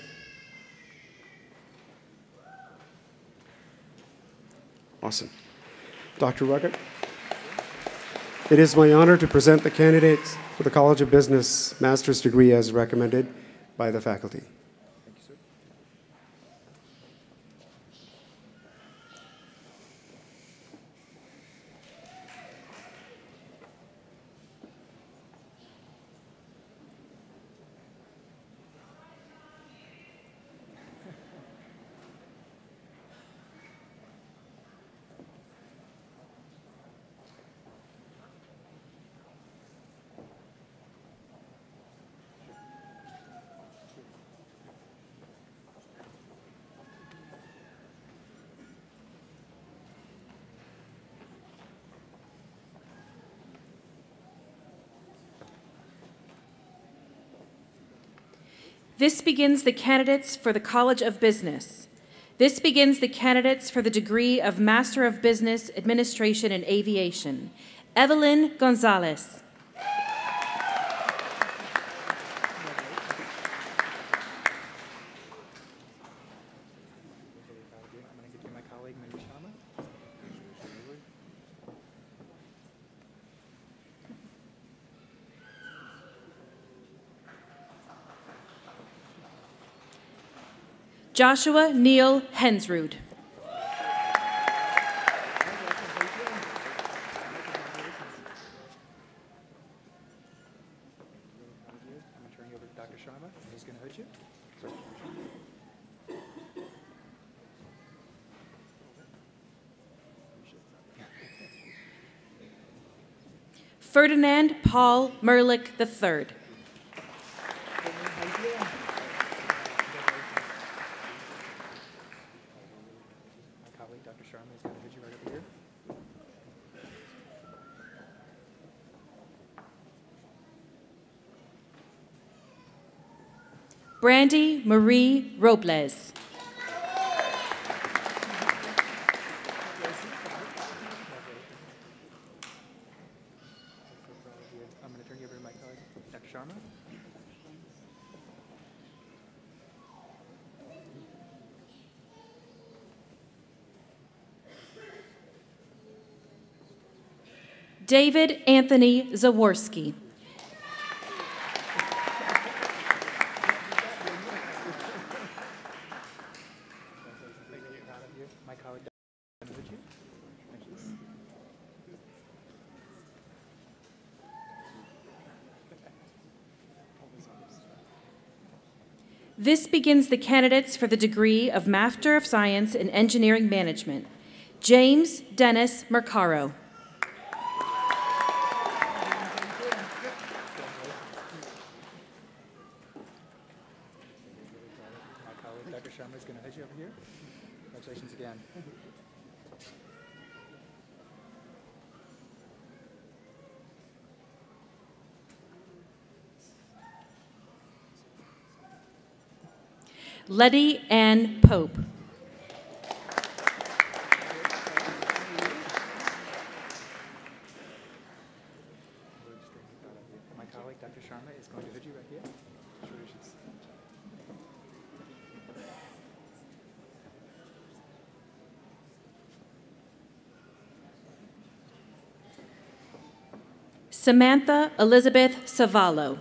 Awesome. Dr. Ruckert, it is my honor to present the candidates for the College of Business master's degree as recommended by the faculty. Thank you, sir. This begins the candidates for the College of Business. This begins the candidates for the degree of Master of Business Administration in Aviation. Evelyn Gonzalez. Joshua Neil Hensrud. Ferdinand Paul Merlick III. Brandy Marie Robles. I'm going to turn you over to my colleague, Dr. Sharma. David Anthony Zaworski. This begins the candidates for the degree of Master of Science in Engineering Management. James Dennis Mercaro. My colleague, Dr. Sharma, is going to head you over here. Congratulations again. Letty Ann Pope. My colleague, Dr. Sharma, is going to hood you right here. Samantha Elizabeth Savallo.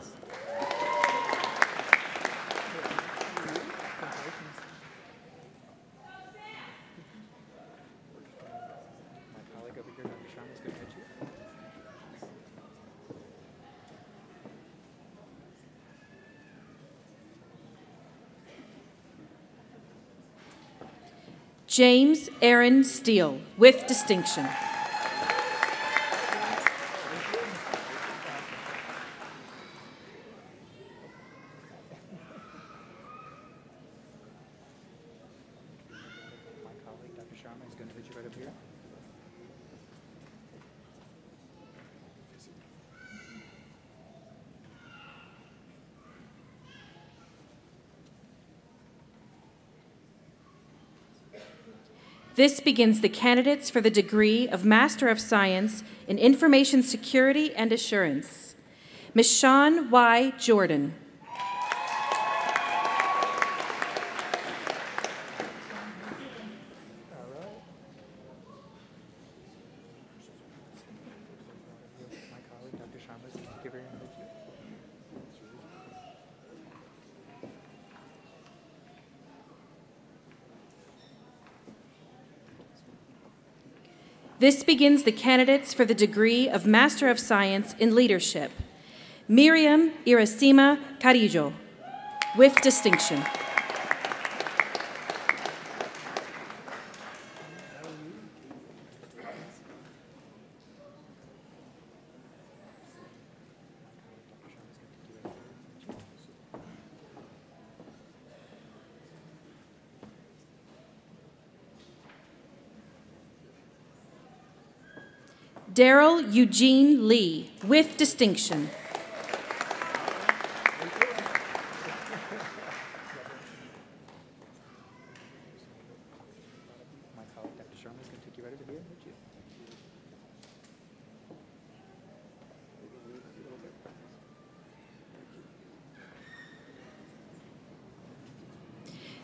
James Aaron Steele, with distinction. My colleague, Dr. Sharma, is going to hood you right up here. This begins the candidates for the degree of Master of Science in Information Security and Assurance. Ms. Shawn Y. Jordan. My colleague, Dr. Sharma, is going to give her a hood you. This begins the candidates for the degree of Master of Science in Leadership. Miriam Iracema Carillo, with distinction. Daryl Eugene Lee, with distinction.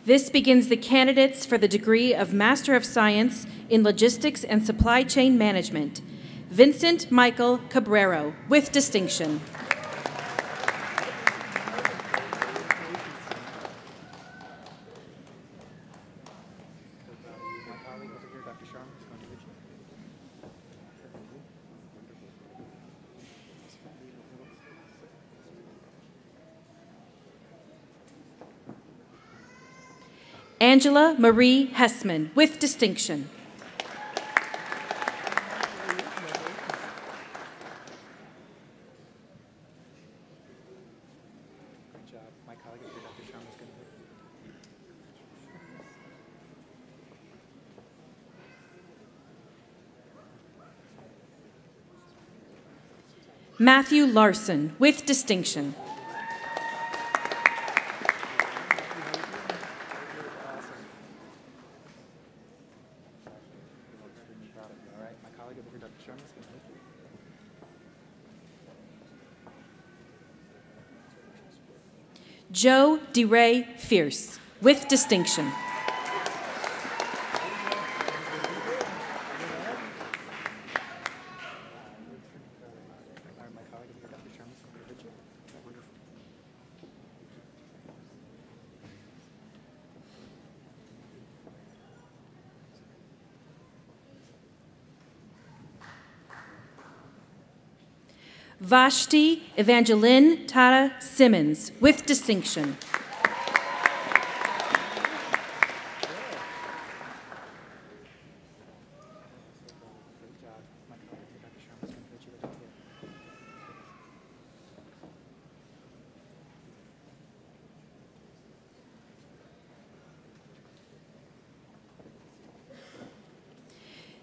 This begins the candidates for the degree of Master of Science in Logistics and Supply Chain Management. Vincent Michael Cabrero, with distinction. Angela Marie Hessman, with distinction. Matthew Larson, with distinction. Joe DeRay Fierce, with distinction. Vashti Evangeline Tara Simmons, with distinction.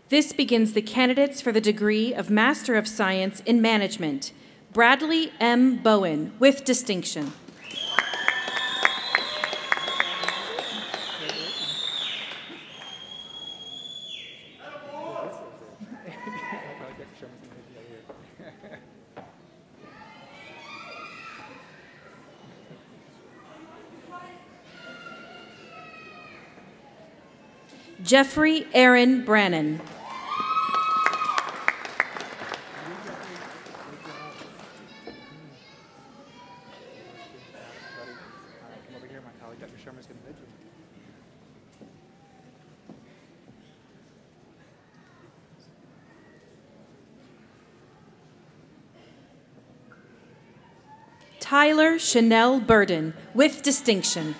This begins the candidates for the degree of Master of Science in Management. Bradley M. Bowen, with distinction. Jeffrey Aaron Brannon. Tyler Chanel Burden, with distinction.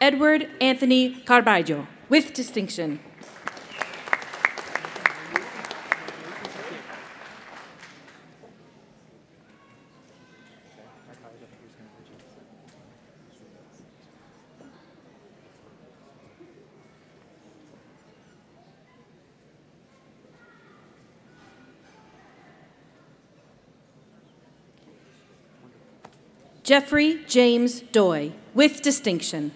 Edward Anthony Carballo, with distinction. Jeffrey James Doy, with distinction.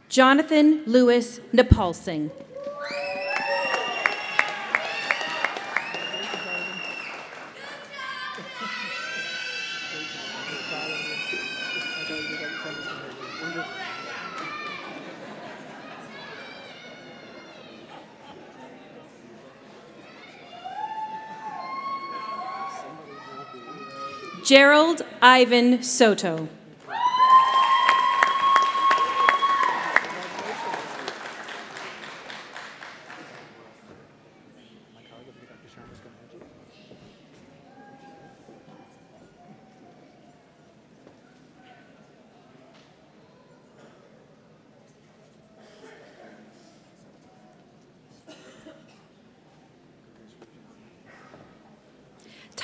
Jonathan Lewis Nepalsing. Gerald Ivan Soto.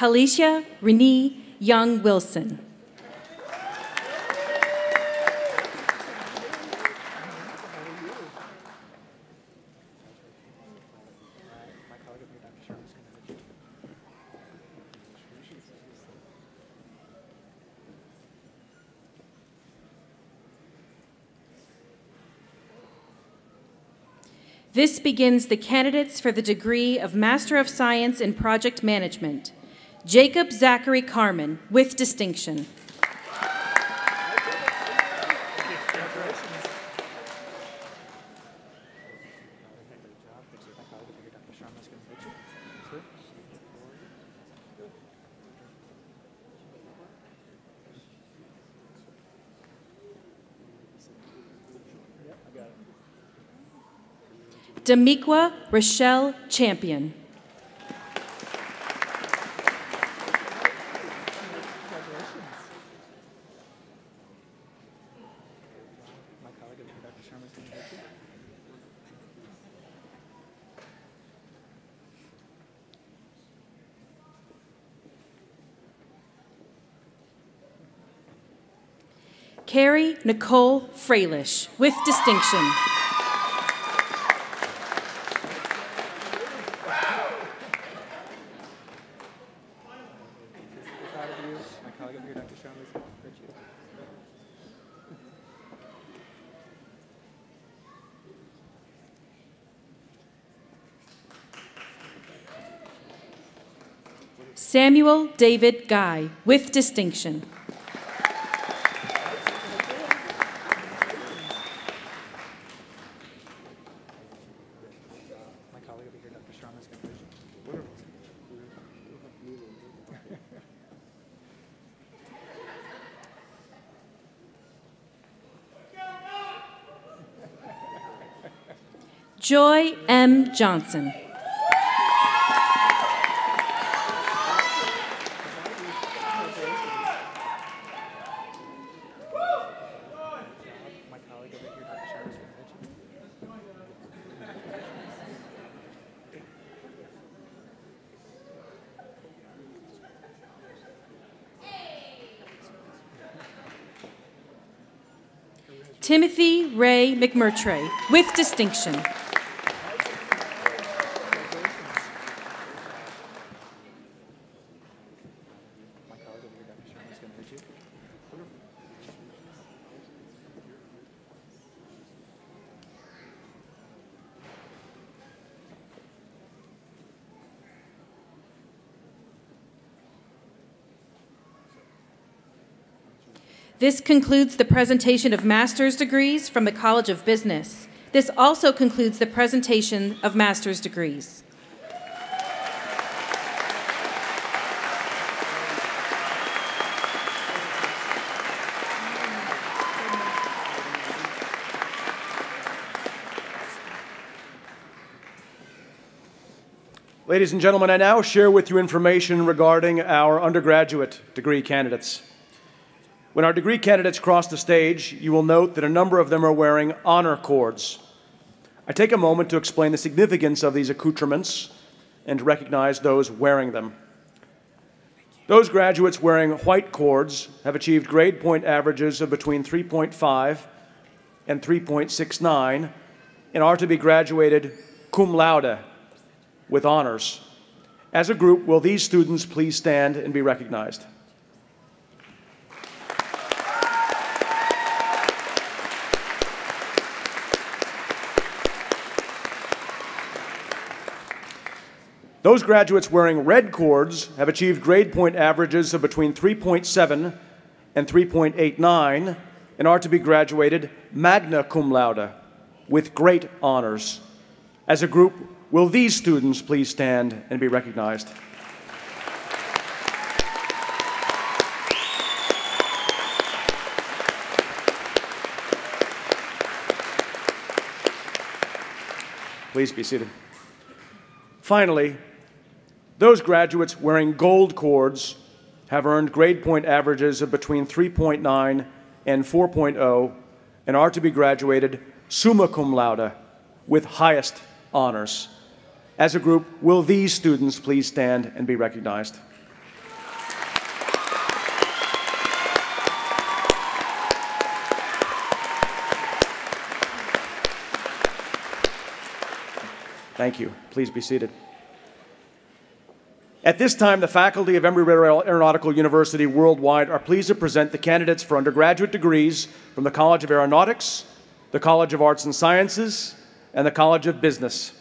Talisha Renee Young Wilson. This begins the candidates for the degree of Master of Science in Project Management. Jacob Zachary Carmen, with distinction. Demiqua Rochelle Champion. Carrie Nicole Freilish, with distinction. Samuel David Guy, with distinction. Joy M. Johnson. Timothy Ray McMurtry, with distinction. This concludes the presentation of master's degrees from the College of Business. This also concludes the presentation of master's degrees. Ladies and gentlemen, I now share with you information regarding our undergraduate degree candidates. When our degree candidates cross the stage, you will note that a number of them are wearing honor cords. I take a moment to explain the significance of these accoutrements and to recognize those wearing them. Those graduates wearing white cords have achieved grade point averages of between 3.5 and 3.69 and are to be graduated cum laude, with honors. As a group, will these students please stand and be recognized? Those graduates wearing red cords have achieved grade point averages of between 3.7 and 3.89 and are to be graduated magna cum laude, with great honors. As a group, will these students please stand and be recognized? Please be seated. Finally, those graduates wearing gold cords have earned grade point averages of between 3.9 and 4.0 and are to be graduated summa cum laude, with highest honors. As a group, will these students please stand and be recognized? Thank you. Please be seated. At this time, the faculty of Embry-Riddle Aeronautical University Worldwide are pleased to present the candidates for undergraduate degrees from the College of Aeronautics, the College of Arts and Sciences, and the College of Business.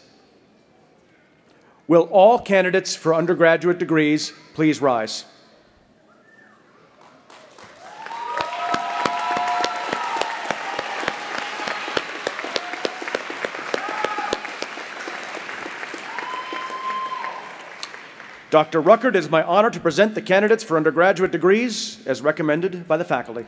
Will all candidates for undergraduate degrees please rise? Dr. Ruckert, it is my honor to present the candidates for undergraduate degrees as recommended by the faculty.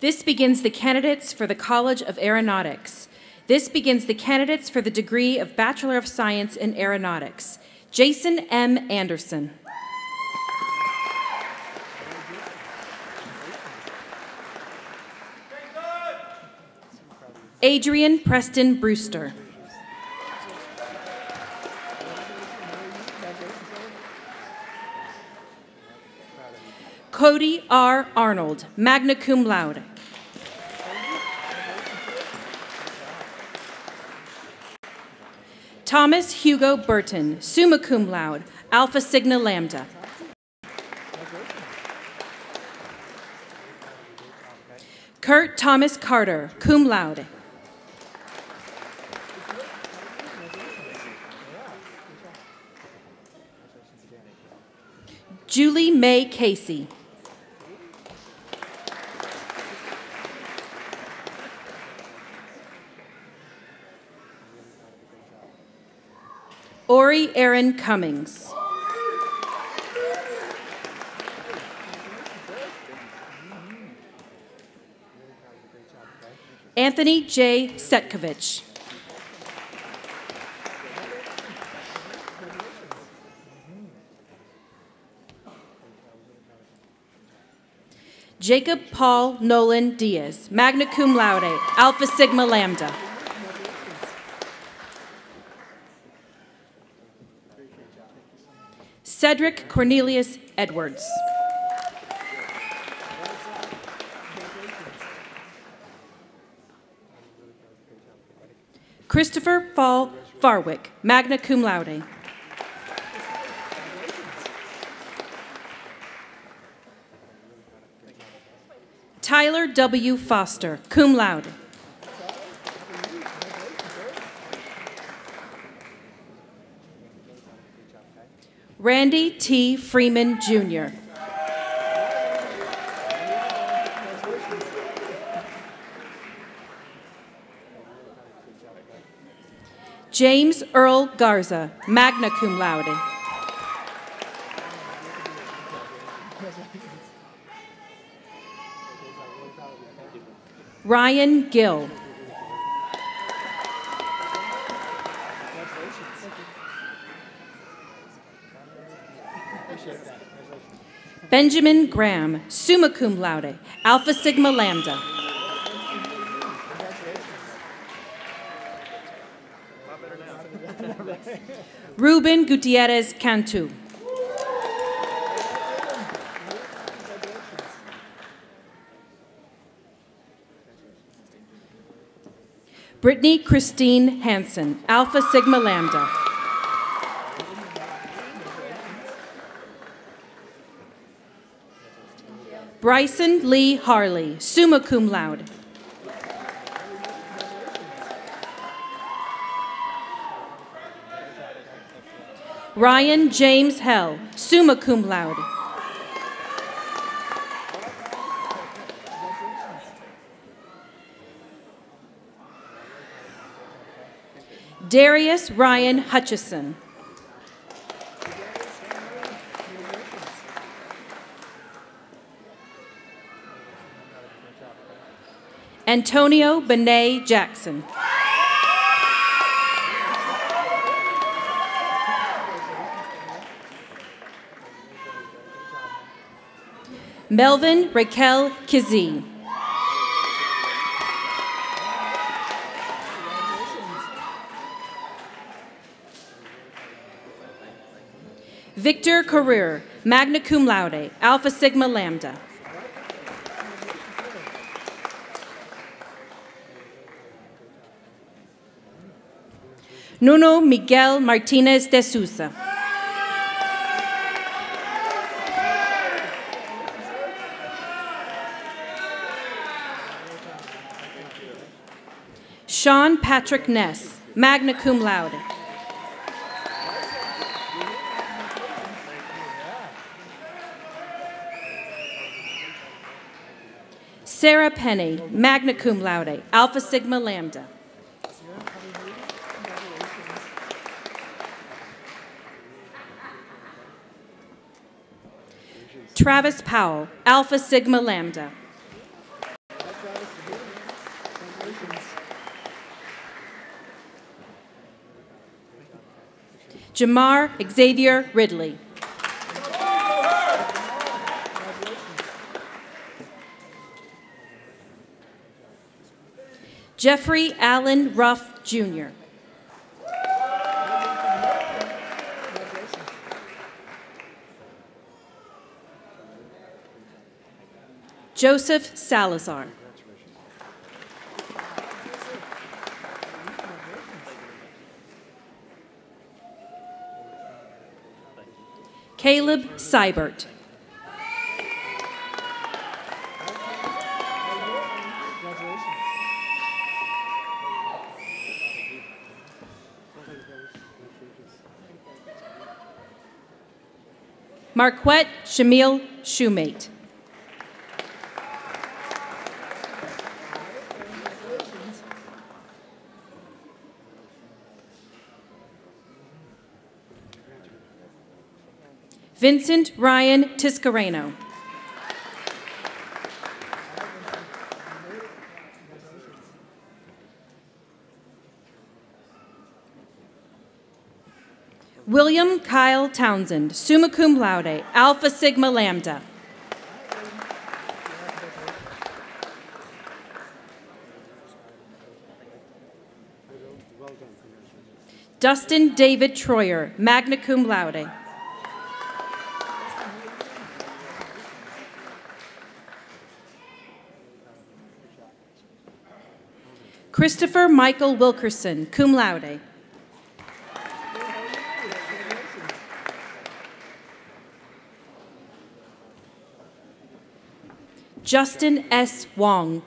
This begins the candidates for the College of Aeronautics. This begins the candidates for the degree of Bachelor of Science in Aeronautics. Jason M. Anderson. Adrian Preston Brewster. Cody R. Arnold, magna cum laude. Thomas Hugo Burton, summa cum laude, Alpha Sigma Lambda. Kurt Thomas Carter, cum laude. Julie Mae Casey. Ori Aaron Cummings. Anthony J. Setkovich. Jacob Paul Nolan Diaz, magna cum laude, Alpha Sigma Lambda. Cedric Cornelius Edwards. Christopher Fall Farwick, magna cum laude. Tyler W. Foster, cum laude. Randy T. Freeman, Jr. James Earl Garza, magna cum laude. Ryan Gill. Benjamin Graham, summa cum laude, Alpha Sigma Lambda. Ruben Gutierrez Cantu. Brittany Christine Hansen, Alpha Sigma Lambda. Bryson Lee Harley, summa cum laude. Ryan James Hell, summa cum laude. Darius Ryan Hutchison. Antonio Benet Jackson. Melvin Raquel Kizee. Victor Career, magna cum laude, Alpha Sigma Lambda. Nuno Miguel Martinez de Souza. Sean Patrick Ness, magna cum laude. Sarah Penny, magna cum laude, Alpha Sigma Lambda. Travis Powell, Alpha Sigma Lambda. Jamar Xavier Ridley. Jeffrey Allen Ruff, Jr. Joseph Salazar. Caleb Seibert. Marquette Shamil Shoemate. Vincent Ryan Tiscareno. William Kyle Townsend, summa cum laude, Alpha Sigma Lambda. Dustin David Troyer, magna cum laude. Christopher Michael Wilkerson, cum laude. Justin S. Wong.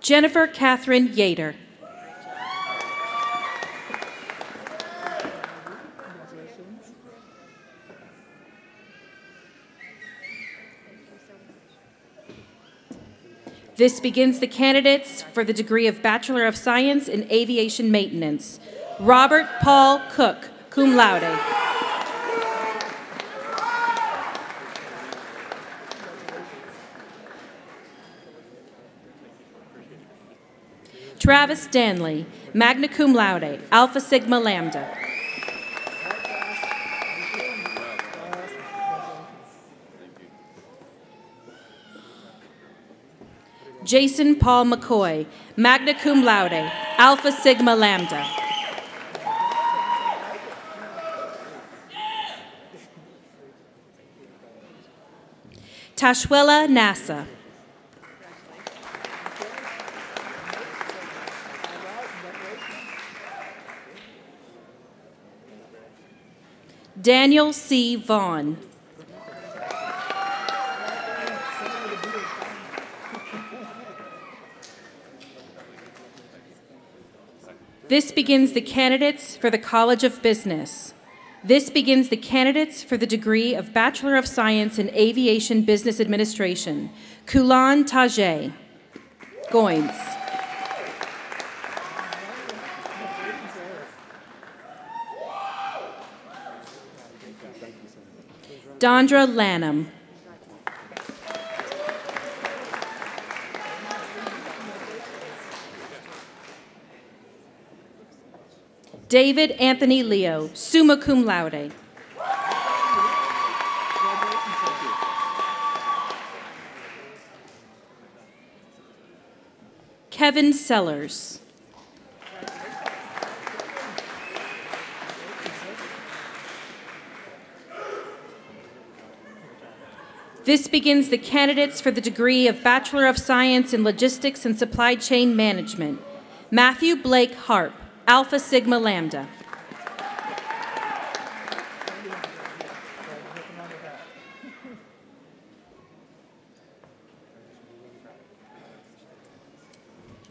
Jennifer Catherine Yater. This begins the candidates for the degree of Bachelor of Science in Aviation Maintenance. Robert Paul Cook, cum laude. Travis Stanley, magna cum laude, Alpha Sigma Lambda. Jason Paul McCoy, magna cum laude, Alpha Sigma Lambda. Tashwella Nassa. Daniel C. Vaughn. This begins the candidates for the College of Business. This begins the candidates for the degree of Bachelor of Science in Aviation Business Administration. Kulan Tajay, Goins. Dondra Lanham. David Anthony Leo, summa cum laude. Kevin Sellers. This begins the candidates for the degree of Bachelor of Science in Logistics and Supply Chain Management. Matthew Blake Harp, Alpha Sigma Lambda.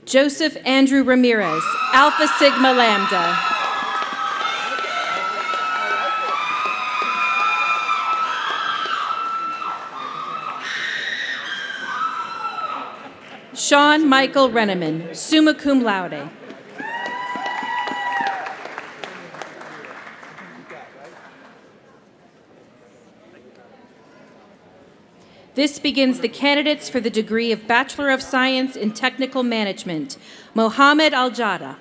Joseph Andrew Ramirez, Alpha Sigma Lambda. Sean Michael Renneman, summa cum laude. This begins the candidates for the degree of Bachelor of Science in Technical Management. Mohammed Al-Jada.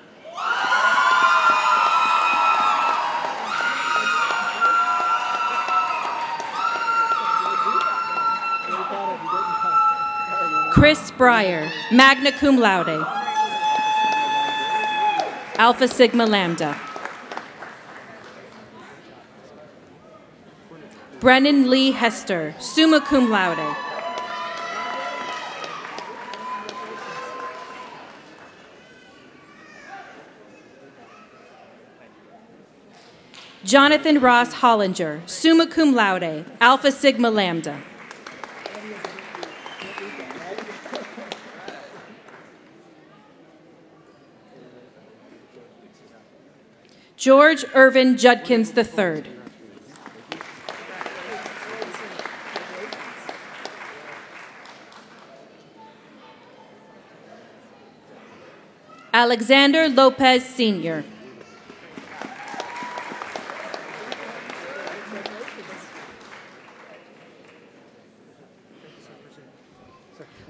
Chris Breyer, magna cum laude. Alpha Sigma Lambda. Brennan Lee Hester, summa cum laude. Jonathan Ross Hollinger, summa cum laude, Alpha Sigma Lambda. George Irvin Judkins III. Alexander Lopez Sr.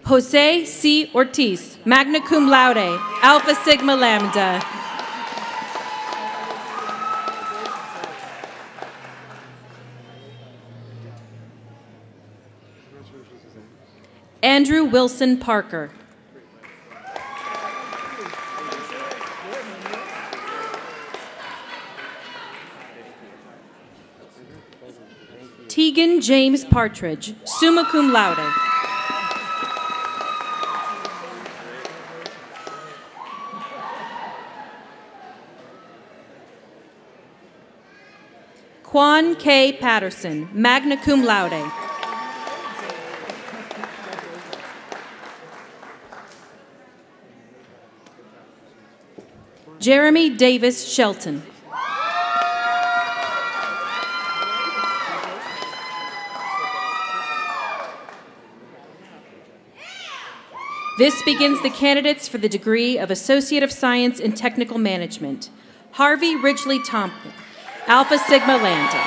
Jose C. Ortiz, magna cum laude, Alpha Sigma Lambda. Andrew Wilson Parker. Tegan James Partridge, summa cum laude. Quan K. Patterson, magna cum laude. Jeremy Davis Shelton. This begins the candidates for the degree of Associate of Science in Technical Management. Harvey Ridgely Thompson, Alpha Sigma Lambda.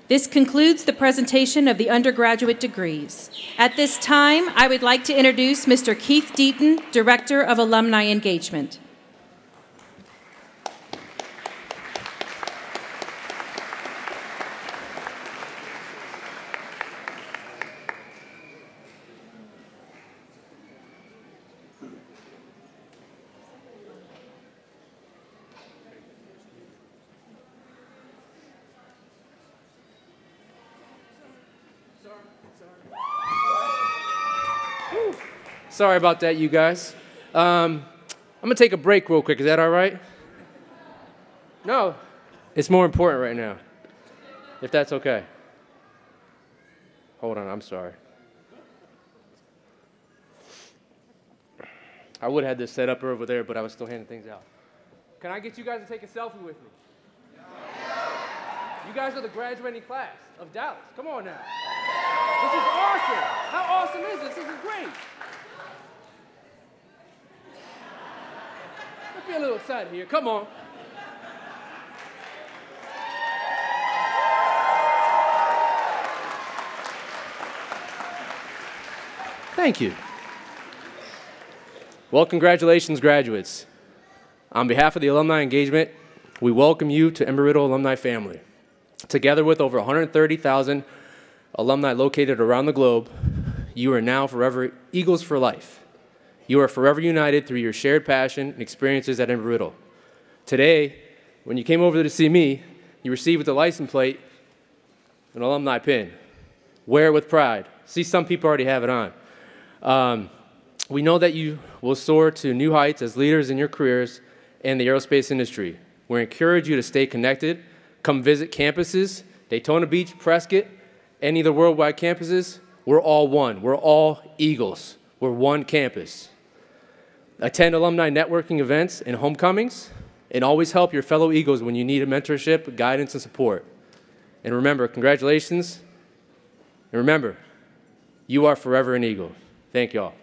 This concludes the presentation of the undergraduate degrees. At this time, I would like to introduce Mr. Keith Deaton, Director of Alumni Engagement. Sorry about that, you guys. I'm gonna take a break real quick. Is that all right? No, it's more important right now, if that's okay. Hold on, I'm sorry. I would have had this set up over there, but I was still handing things out. Can I get you guys to take a selfie with me? You guys are the graduating class of Dallas. Come on now. This is awesome. How awesome is this? This is great. get a little excited here. Come on. Thank you. Well, congratulations, graduates. On behalf of the alumni engagement, we welcome you to Embry-Riddle alumni family. Together with over 130,000 alumni located around the globe, you are now forever Eagles for life. You are forever united through your shared passion and experiences at Embry-Riddle. Today, when you came over to see me, you received with a license plate an alumni pin. Wear it with pride. See, some people already have it on. We know that you will soar to new heights as leaders in your careers in the aerospace industry. We encourage you to stay connected. Come visit campuses, Daytona Beach, Prescott, any of the worldwide campuses. We're all one. We're all Eagles. We're one campus. Attend alumni networking events and homecomings, and always help your fellow Eagles when you need a mentorship, guidance, and support. And remember, congratulations. And remember, you are forever an Eagle. Thank you all.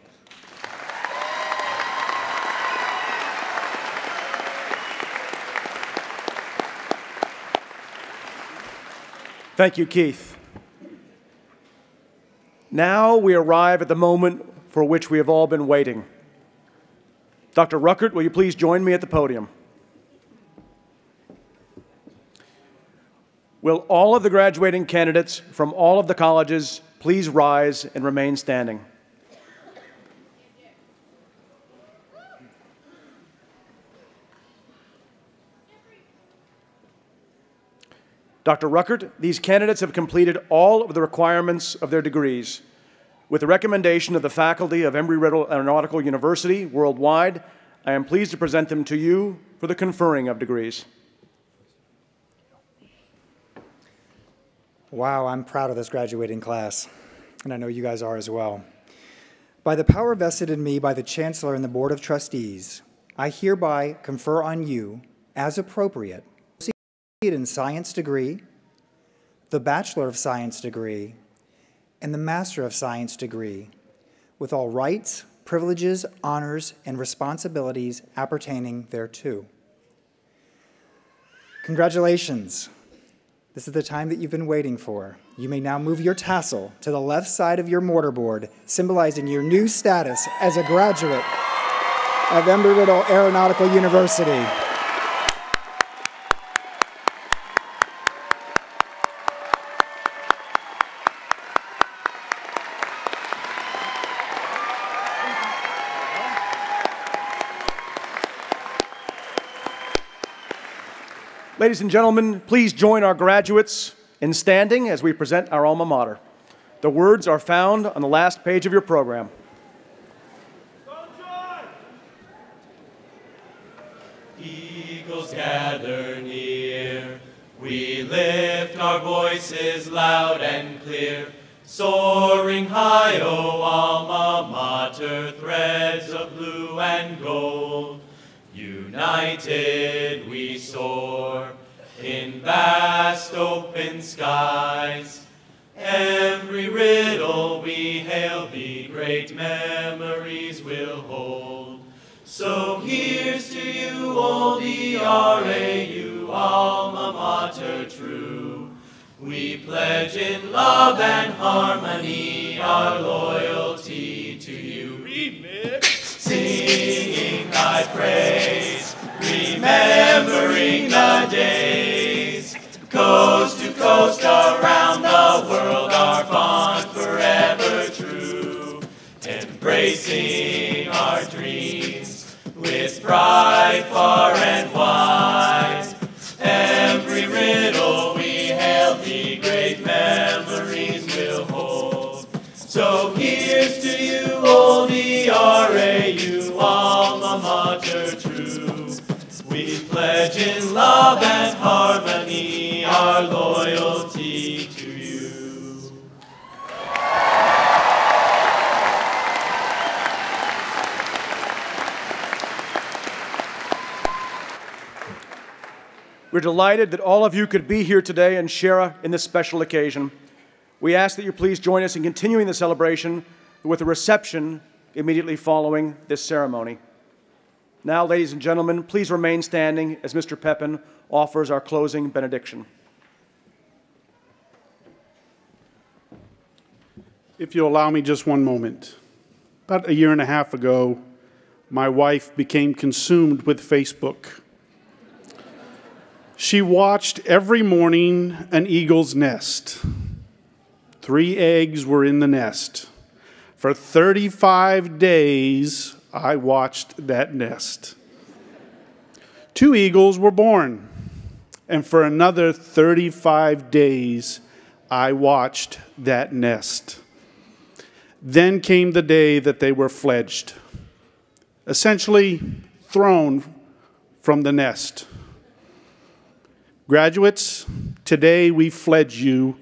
Thank you, Keith. Now we arrive at the moment for which we have all been waiting. Dr. Ruckert, will you please join me at the podium? Will all of the graduating candidates from all of the colleges please rise and remain standing? Dr. Ruckert, these candidates have completed all of the requirements of their degrees. With the recommendation of the faculty of Embry-Riddle Aeronautical University worldwide, I am pleased to present them to you for the conferring of degrees. Wow, I'm proud of this graduating class, and I know you guys are as well. By the power vested in me by the Chancellor and the Board of Trustees, I hereby confer on you, as appropriate, in Science degree, the Bachelor of Science degree, and the Master of Science degree, with all rights, privileges, honors, and responsibilities appertaining thereto. Congratulations. This is the time that you've been waiting for. You may now move your tassel to the left side of your mortarboard, symbolizing your new status as a graduate of Embry-Riddle Aeronautical University. Ladies and gentlemen, please join our graduates in standing as we present our alma mater. The words are found on the last page of your program. Eagles gather near, we lift our voices loud and clear, soaring high, O alma mater, threads of blue and gold. United we soar in vast open skies. Embry-Riddle we hail thee, great memories we'll hold. So here's to you, old ERAU, alma mater true. We pledge in love and harmony our loyalty to you. Remix. Singing thy praise, remembering the days, coast to coast around the world, our bond forever true, embracing our dreams with pride far and wide. Embry-Riddle we hail thee, great memories we'll hold. So here's to you, old ERAU, alma mater true. We pledge in love and harmony our loyalty to you. We're delighted that all of you could be here today and share in this special occasion. We ask that you please join us in continuing the celebration with a reception immediately following this ceremony. Now, ladies and gentlemen, please remain standing as Mr. Pepin offers our closing benediction. If you'll allow me just one moment. About a year and a half ago, my wife became consumed with Facebook. She watched every morning an eagle's nest. 3 eggs were in the nest. For 35 days, I watched that nest. 2 eagles were born, and for another 35 days, I watched that nest. Then came the day that they were fledged, essentially thrown from the nest. Graduates, today we fledge you.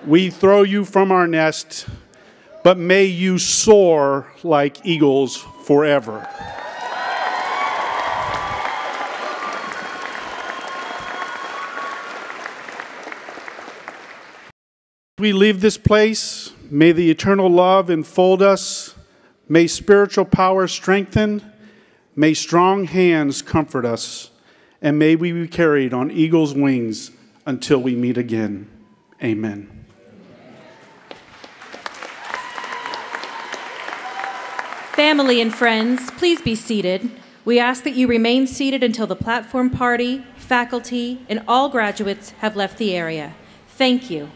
We throw you from our nest, but may you soar like eagles forever. We leave this place. May the eternal love enfold us. May spiritual power strengthen. May strong hands comfort us. And may we be carried on eagle's wings until we meet again. Amen. Family and friends, please be seated. We ask that you remain seated until the platform party, faculty, and all graduates have left the area. Thank you.